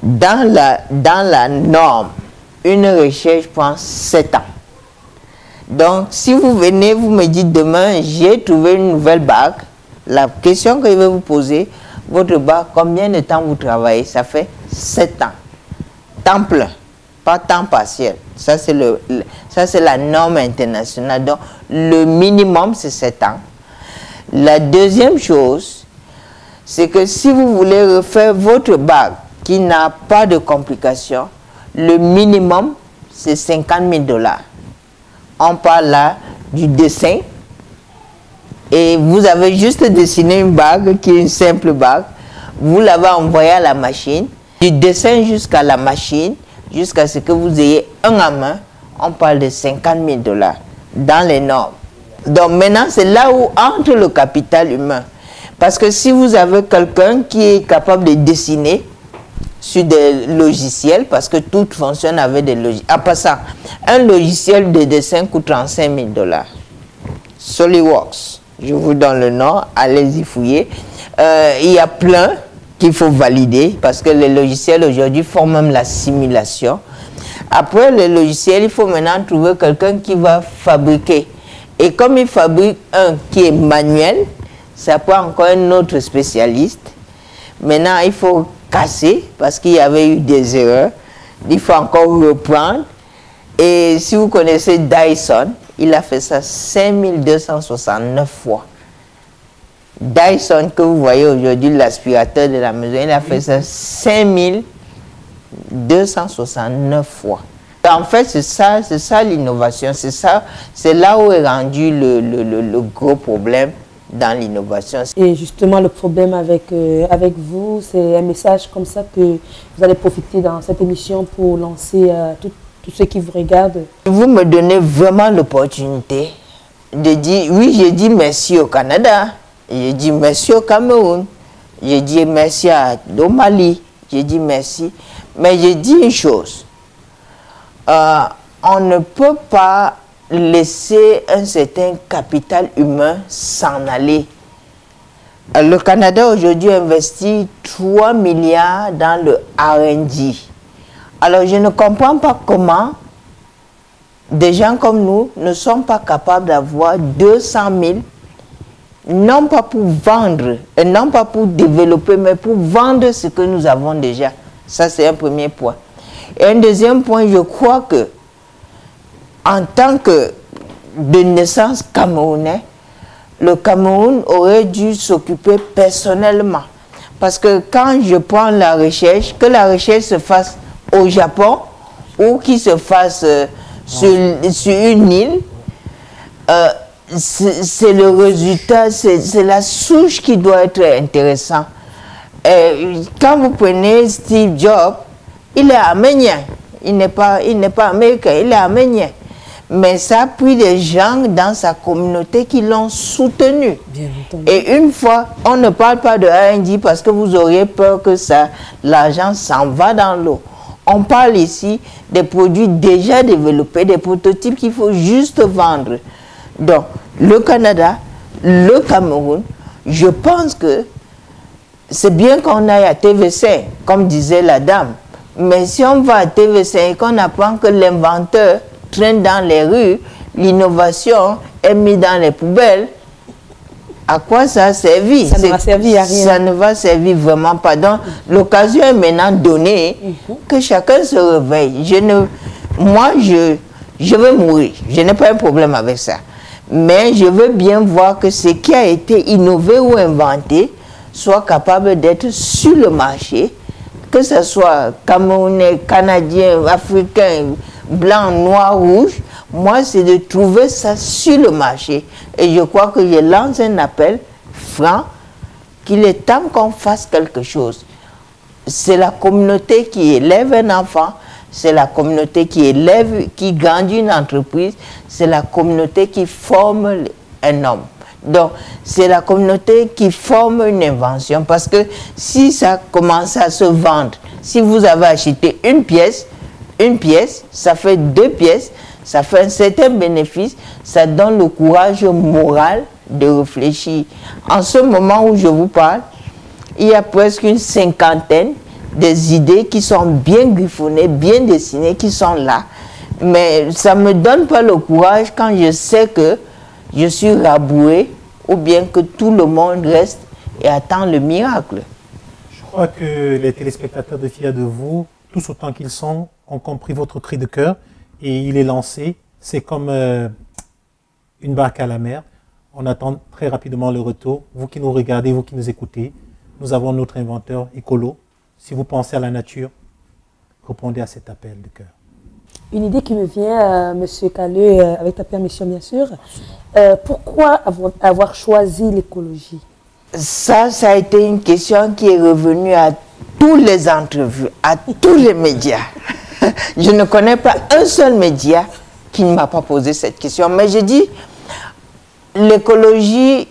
dans la norme, une recherche prend 7 ans. Donc, si vous venez, vous me dites demain, j'ai trouvé une nouvelle bague, la question que je vais vous poser, votre bague, combien de temps vous travaillez? Ça fait 7 ans. Temps plein, pas temps partiel. Ça, c'est la norme internationale. Donc, le minimum, c'est 7 ans. La deuxième chose, c'est que si vous voulez refaire votre bague qui n'a pas de complications, le minimum, c'est 50 000 $. On parle là du dessin. Et vous avez juste dessiné une bague qui est une simple bague. Vous l'avez envoyée à la machine. Du dessin jusqu'à la machine, jusqu'à ce que vous ayez un à main, on parle de 50 000 $ dans les normes. Donc maintenant, c'est là où entre le capital humain. Parce que si vous avez quelqu'un qui est capable de dessiner sur des logiciels, parce que tout fonctionne avec des logiciels. À part ça, un logiciel de dessin coûte 35 000 $. SolidWorks, je vous donne le nom, allez-y fouiller. Il y a plein qu'il faut valider, parce que les logiciels aujourd'hui font même la simulation. Après le logiciel, il faut maintenant trouver quelqu'un qui va fabriquer. Et comme il fabrique un qui est manuel, ça prend encore un autre spécialiste. Maintenant, il faut casser parce qu'il y avait eu des erreurs. Il faut encore reprendre. Et si vous connaissez Dyson, il a fait ça 5269 fois. Dyson que vous voyez aujourd'hui, l'aspirateur de la maison, il a fait ça 5269 fois. En fait, c'est ça l'innovation. C'est là où est rendu le gros problème dans l'innovation. Et justement, le problème avec vous, c'est un message comme ça que vous allez profiter dans cette émission pour lancer tous ceux qui vous regardent. Vous me donnez vraiment l'opportunité de dire, oui, j'ai dit merci au Canada, j'ai dit merci au Cameroun, j'ai dit merci au Mali, j'ai dit merci, mais j'ai dit une chose, on ne peut pas laisser un certain capital humain s'en aller. Le Canada aujourd'hui investit 3 milliards dans le R&D. Alors je ne comprends pas comment des gens comme nous ne sont pas capables d'avoir 200 000, non pas pour vendre, et non pas pour développer, mais pour vendre ce que nous avons déjà. Ça, c'est un premier point. Et un deuxième point, je crois que en tant que de naissance camerounais, le Cameroun aurait dû s'occuper personnellement. Parce que quand je prends la recherche, que la recherche se fasse au Japon ou qu'il se fasse sur une île, c'est le résultat, c'est la souche qui doit être intéressante. Quand vous prenez Steve Jobs, il est arménien, il n'est pas américain, il est arménien. Mais ça a pris des gens dans sa communauté qui l'ont soutenu. Bien entendu. Et une fois, on ne parle pas de R&D parce que vous auriez peur que l'argent s'en va dans l'eau. On parle ici des produits déjà développés, des prototypes qu'il faut juste vendre. Donc, le Canada, le Cameroun, je pense que c'est bien qu'on aille à TV5, comme disait la dame. Mais si on va à TV5 et qu'on apprend que l'inventeur traîne dans les rues, l'innovation est mise dans les poubelles, à quoi ça a servi? Ça ne va servir à rien. Ça ne va servir vraiment pas. Donc, l'occasion est maintenant donnée que chacun se réveille. Moi, je veux mourir. Je n'ai pas un problème avec ça. Mais je veux bien voir que ce qui a été innové ou inventé soit capable d'être sur le marché, que ce soit camerounais, canadien, africain, blanc, noir, rouge. Moi, c'est de trouver ça sur le marché. Et je crois que je lance un appel franc qu'il est temps qu'on fasse quelque chose. C'est la communauté qui élève un enfant, c'est la communauté qui grandit une entreprise, c'est la communauté qui forme un homme. Donc, c'est la communauté qui forme une invention. Parce que si ça commence à se vendre, si vous avez acheté une pièce, ça fait 2 pièces, ça fait un certain bénéfice, ça donne le courage moral de réfléchir. En ce moment où je vous parle, il y a presque une 50aine des idées qui sont bien griffonnées, bien dessinées, qui sont là. Mais ça ne me donne pas le courage quand je sais que je suis raboué ou bien que tout le monde reste et attend le miracle. Je crois que les téléspectateurs de Fiers de vous, tous autant qu'ils sont, ont compris votre cri de cœur et il est lancé. C'est comme une barque à la mer. On attend très rapidement le retour. Vous qui nous regardez, vous qui nous écoutez, Nous avons notre inventeur écolo. Si vous pensez à la nature, répondez à cet appel de cœur. Une idée qui me vient, Monsieur Caleux, avec ta permission bien sûr. Pourquoi avoir choisi l'écologie? Ça a été une question qui est revenue à tous les entrevues, à tous les médias. Je ne connais pas un seul média qui ne m'a pas posé cette question. Mais je dis, l'écologie,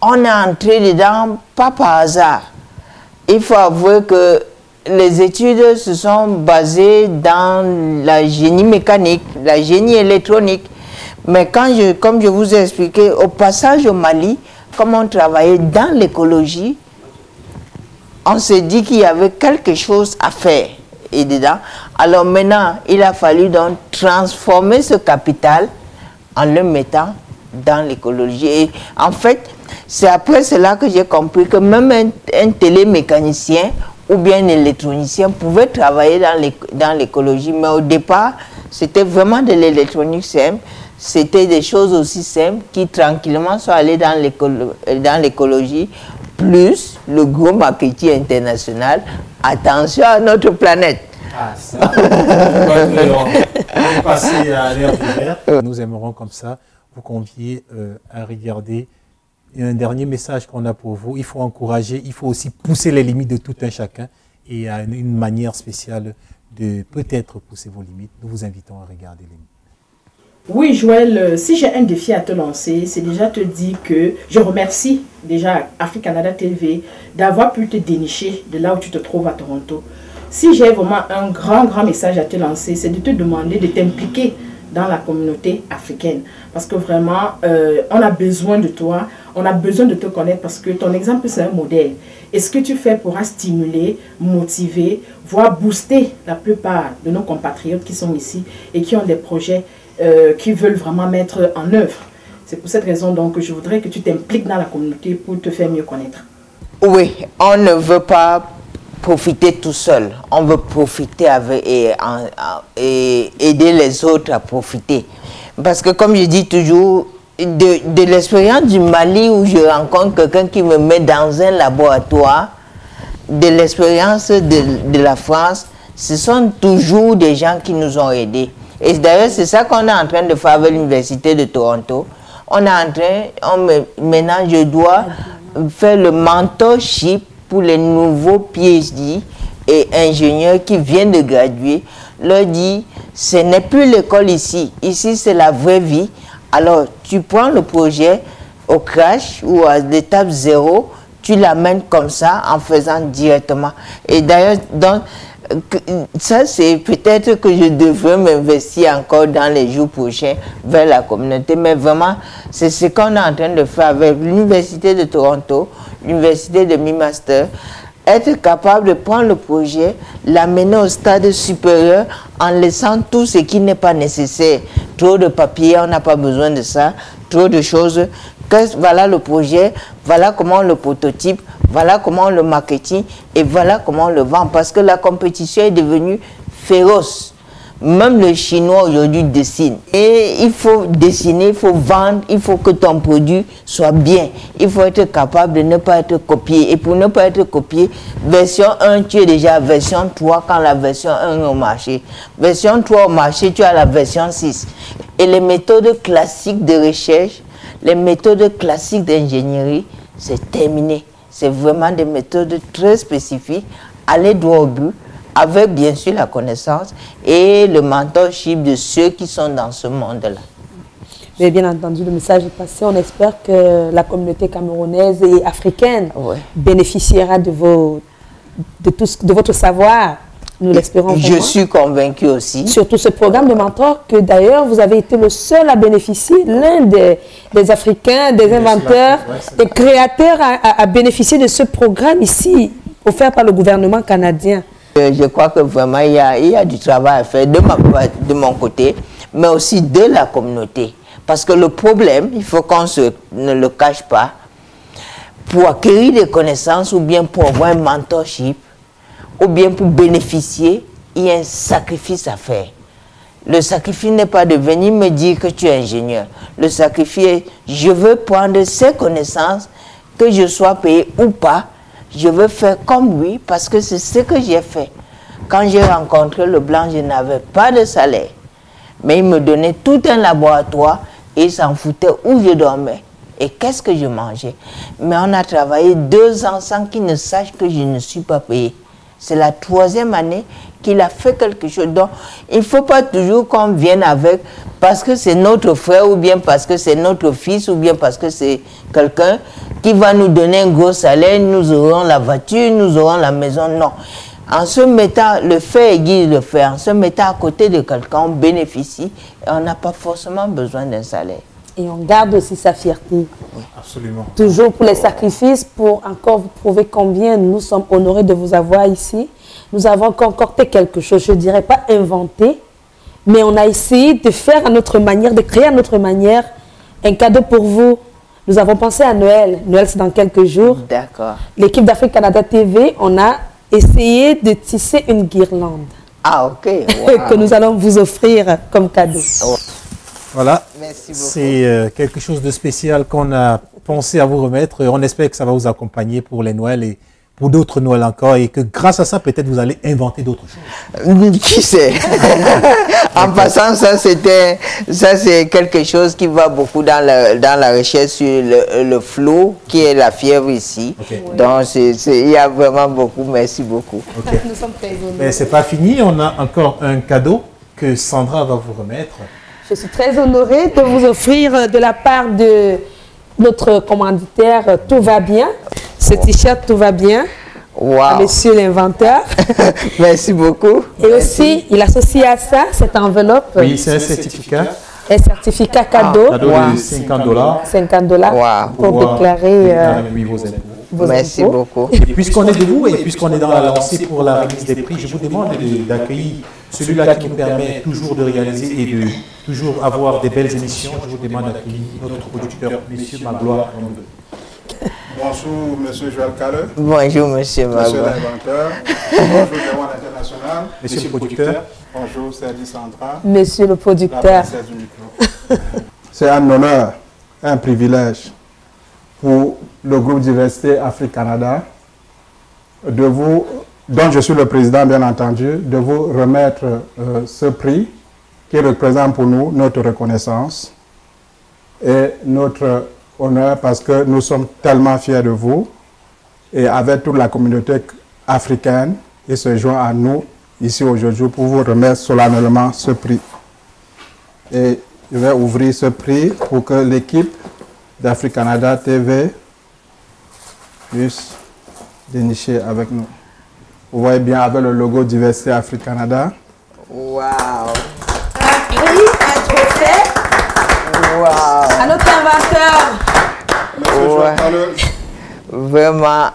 on est entré dedans pas par hasard. Il faut avouer que les études se sont basées dans la génie mécanique, la génie électronique. Mais comme je vous ai expliqué, au passage au Mali, comme on travaillait dans l'écologie, on s'est dit qu'il y avait quelque chose à faire et dedans. Alors maintenant, il a fallu donc transformer ce capital en le mettant dans l'écologie. Et en fait, c'est après cela que j'ai compris que même un télémécanicien ou bien un électronicien pouvait travailler dans l'écologie. Mais au départ, c'était vraiment de l'électronique simple. C'était des choses aussi simples qui tranquillement sont allées dans l'écologie, plus le gros marketing international. Attention à notre planète. Ah, ça, on est passé à l'ère d'hiver. Nous aimerons comme ça vous convier à regarder. Et un dernier message qu'on a pour vous, il faut encourager, il faut aussi pousser les limites de tout un chacun et à une manière spéciale de peut-être pousser vos limites. Nous vous invitons à regarder les limites. Oui, Joël, si j'ai un défi à te lancer, c'est déjà te dire que je remercie déjà Afrique-Canada TV d'avoir pu te dénicher de là où tu te trouves à Toronto. Si j'ai vraiment un grand message à te lancer, c'est de te demander de t'impliquer dans la communauté africaine. Parce que vraiment, on a besoin de toi, on a besoin de te connaître parce que ton exemple, c'est un modèle. Et ce que tu fais pourra stimuler, motiver, voire booster la plupart de nos compatriotes qui sont ici et qui ont des projets qui veulent vraiment mettre en œuvre. C'est pour cette raison donc que je voudrais que tu t'impliques dans la communauté pour te faire mieux connaître. Oui, on ne veut pas profiter tout seul. On veut profiter avec et aider les autres à profiter. Parce que comme je dis toujours, de l'expérience du Mali où je rencontre quelqu'un qui me met dans un laboratoire, de l'expérience de la France, ce sont toujours des gens qui nous ont aidés. Et d'ailleurs, c'est ça qu'on est en train de faire avec l'Université de Toronto. Maintenant, je dois faire le mentorship pour les nouveaux PhD et ingénieurs qui viennent de graduer. Leur dire, ce n'est plus l'école ici. Ici, c'est la vraie vie. Alors, tu prends le projet au crash ou à l'étape 0, tu l'amènes comme ça en faisant directement. Et d'ailleurs, ça, c'est peut-être que je devrais m'investir encore dans les jours prochains vers la communauté. Mais vraiment, c'est ce qu'on est en train de faire avec l'Université de Toronto, l'Université de McMaster. Être capable de prendre le projet, l'amener au stade supérieur en laissant tout ce qui n'est pas nécessaire. Trop de papier, on n'a pas besoin de ça. Trop de choses. Voilà le projet, voilà comment le prototype, voilà comment le marketing et voilà comment on le vend. Parce que la compétition est devenue féroce. Même le Chinois aujourd'hui dessine. Et il faut dessiner, il faut vendre, il faut que ton produit soit bien. Il faut être capable de ne pas être copié. Et pour ne pas être copié, version 1, tu es déjà version 3 quand la version 1 est au marché. Version 3 au marché, tu as la version 6. Et les méthodes classiques de recherche, les méthodes classiques d'ingénierie, c'est terminé. C'est vraiment des méthodes très spécifiques, aller droit au but, avec bien sûr la connaissance et le mentorship de ceux qui sont dans ce monde-là. Mais bien entendu, le message est passé. On espère que la communauté camerounaise et africaine bénéficiera de votre savoir. Nous l'espérons vraiment. Je suis convaincu aussi. Surtout ce programme de mentor que d'ailleurs vous avez été le seul à bénéficier, l'un des Africains, des inventeurs, des créateurs à bénéficier de ce programme ici, offert par le gouvernement canadien. Je crois que vraiment il y a du travail à faire de mon côté, mais aussi de la communauté. Parce que le problème, il faut qu'on ne le cache pas, pour acquérir des connaissances ou bien pour avoir un mentorship, ou bien pour bénéficier, il y a un sacrifice à faire. Le sacrifice n'est pas de venir me dire que tu es ingénieur. Le sacrifice est, je veux prendre ces connaissances, que je sois payé ou pas, je veux faire comme lui parce que c'est ce que j'ai fait. Quand j'ai rencontré le blanc, je n'avais pas de salaire. Mais il me donnait tout un laboratoire et il s'en foutait où je dormais. Et qu'est-ce que je mangeais? Mais on a travaillé 2 ans sans qu'il ne sache que je ne suis pas payé. C'est la 3e année qu'il a fait quelque chose. Donc, il ne faut pas toujours qu'on vienne avec parce que c'est notre frère ou bien parce que c'est notre fils ou bien parce que c'est quelqu'un qui va nous donner un gros salaire, nous aurons la voiture, nous aurons la maison. Non. En se mettant, le fait aiguise le fait, en se mettant à côté de quelqu'un, on bénéficie et on n'a pas forcément besoin d'un salaire. Et on garde aussi sa fierté. Absolument. Toujours pour les sacrifices, pour encore vous prouver combien nous sommes honorés de vous avoir ici. Nous avons concocté quelque chose, je ne dirais pas inventé, mais on a essayé de faire à notre manière, de créer à notre manière un cadeau pour vous. Nous avons pensé à Noël. Noël, c'est dans quelques jours. D'accord. L'équipe d'Afrique Canada TV, on a essayé de tisser une guirlande. Ah, ok. Wow. Que nous allons vous offrir comme cadeau. Voilà, Merci beaucoup. c'est quelque chose de spécial qu'on a pensé à vous remettre. On espère que ça va vous accompagner pour les Noëls et pour d'autres Noëls encore et que grâce à ça, peut-être vous allez inventer d'autres choses. Qui sait? En passant, ça c'est quelque chose qui va beaucoup dans la recherche sur le flot, qui est la fièvre ici. Okay. Donc, il y a vraiment beaucoup. Merci beaucoup. Okay. Nous sommes très honorés. Mais c'est pas fini, on a encore un cadeau que Sandra va vous remettre. Je suis très honorée de vous offrir de la part de notre commanditaire Tout va bien. Ce t-shirt Tout va bien. Wow. À monsieur l'inventeur. Merci beaucoup. Et aussi, il associe à ça cette enveloppe. Oui, c'est un certificat. Un certificat cadeau. Cadeau de $50. $50 Wow. pour déclarer oui, vos impôts. vos Merci impôts. beaucoup. Et puisqu'on est debout et puisqu'on est dans la lancée pour la remise des prix, je vous demande d'accueillir celui-là qui nous permet toujours de réaliser et de toujours avoir des belles émissions. Je vous demande d'accueillir notre producteur, M. Magloire. Bonjour, monsieur Joël Caleux. Bonjour, monsieur Monsieur Magloire. l'inventeur. Bonjour, Dewan International. Monsieur le producteur. Bonjour, Sergi Sandra. Monsieur le La producteur. princesse du micro. C'est un honneur, un privilège pour le groupe Diversité Afrique Canada dont je suis le président, bien entendu, de vous remettre ce prix qui représente pour nous notre reconnaissance et notre honneur parce que nous sommes tellement fiers de vous et avec toute la communauté africaine, il se joint à nous ici aujourd'hui pour vous remettre solennellement ce prix. Et je vais ouvrir ce prix pour que l'équipe d'Afrique Canada TV puisse dénicher avec nous. Vous voyez bien avec le logo Diversité Afrique Canada. Wow. Un prix, un trophée Wow. à notre inventeur. Monsieur Ouais. Joël Caleux, Vraiment,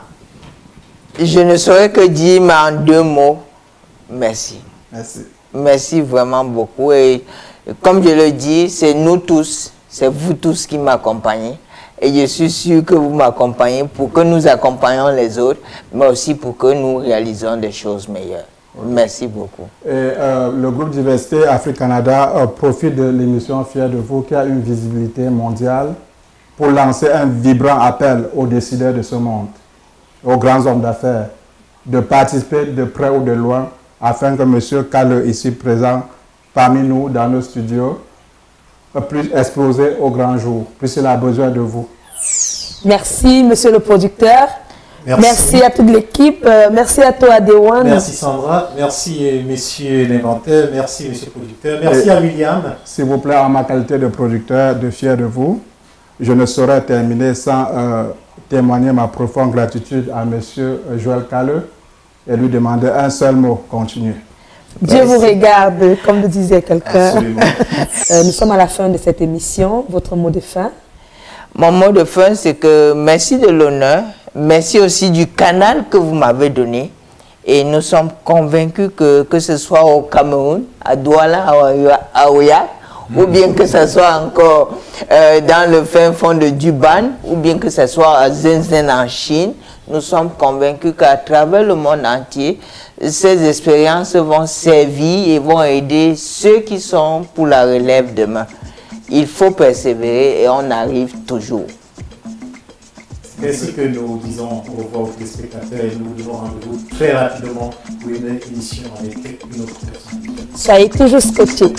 je ne saurais que dire, mais en 2 mots, merci. merci. Merci vraiment beaucoup. Et comme je le dis, c'est nous tous, c'est vous tous qui m'accompagnez. Et je suis sûr que vous m'accompagnez pour que nous accompagnions les autres, mais aussi pour que nous réalisions des choses meilleures. Merci beaucoup. Et le groupe Diversité Afrique Canada profite de l'émission Fier de vous qui a une visibilité mondiale pour lancer un vibrant appel aux décideurs de ce monde, aux grands hommes d'affaires, de participer de près ou de loin afin que M. Caleux, ici présent parmi nous dans nos studios, puisse exploser au grand jour, puisqu'il a besoin de vous. Merci, monsieur le producteur. Merci à toute l'équipe. Merci à toi, Dewan. Merci Sandra, merci messieurs l'inventeur, merci monsieur le producteur, merci à William. S'il vous plaît, en ma qualité de producteur, de fier de vous, je ne saurais terminer sans témoigner ma profonde gratitude à M. Joël Caleux et lui demander un seul mot, continue. Dieu vous regarde, comme le disait quelqu'un. Absolument. Nous sommes à la fin de cette émission. Votre mot de fin? Mon mot de fin, c'est que merci de l'honneur, merci aussi du canal que vous m'avez donné. Et nous sommes convaincus que ce soit au Cameroun, à Douala, à Oya, ou bien que ce soit encore dans le fin fond de Duban, ou bien que ce soit à Shenzhen en Chine, nous sommes convaincus qu'à travers le monde entier, ces expériences vont servir et vont aider ceux qui sont pour la relève demain. Il faut persévérer et on arrive toujours. Ainsi que nous disons au revoir aux téléspectateurs et nous vous donnons rendez-vous très rapidement pour une émission avec une autre personne. Soyez toujours scotchés.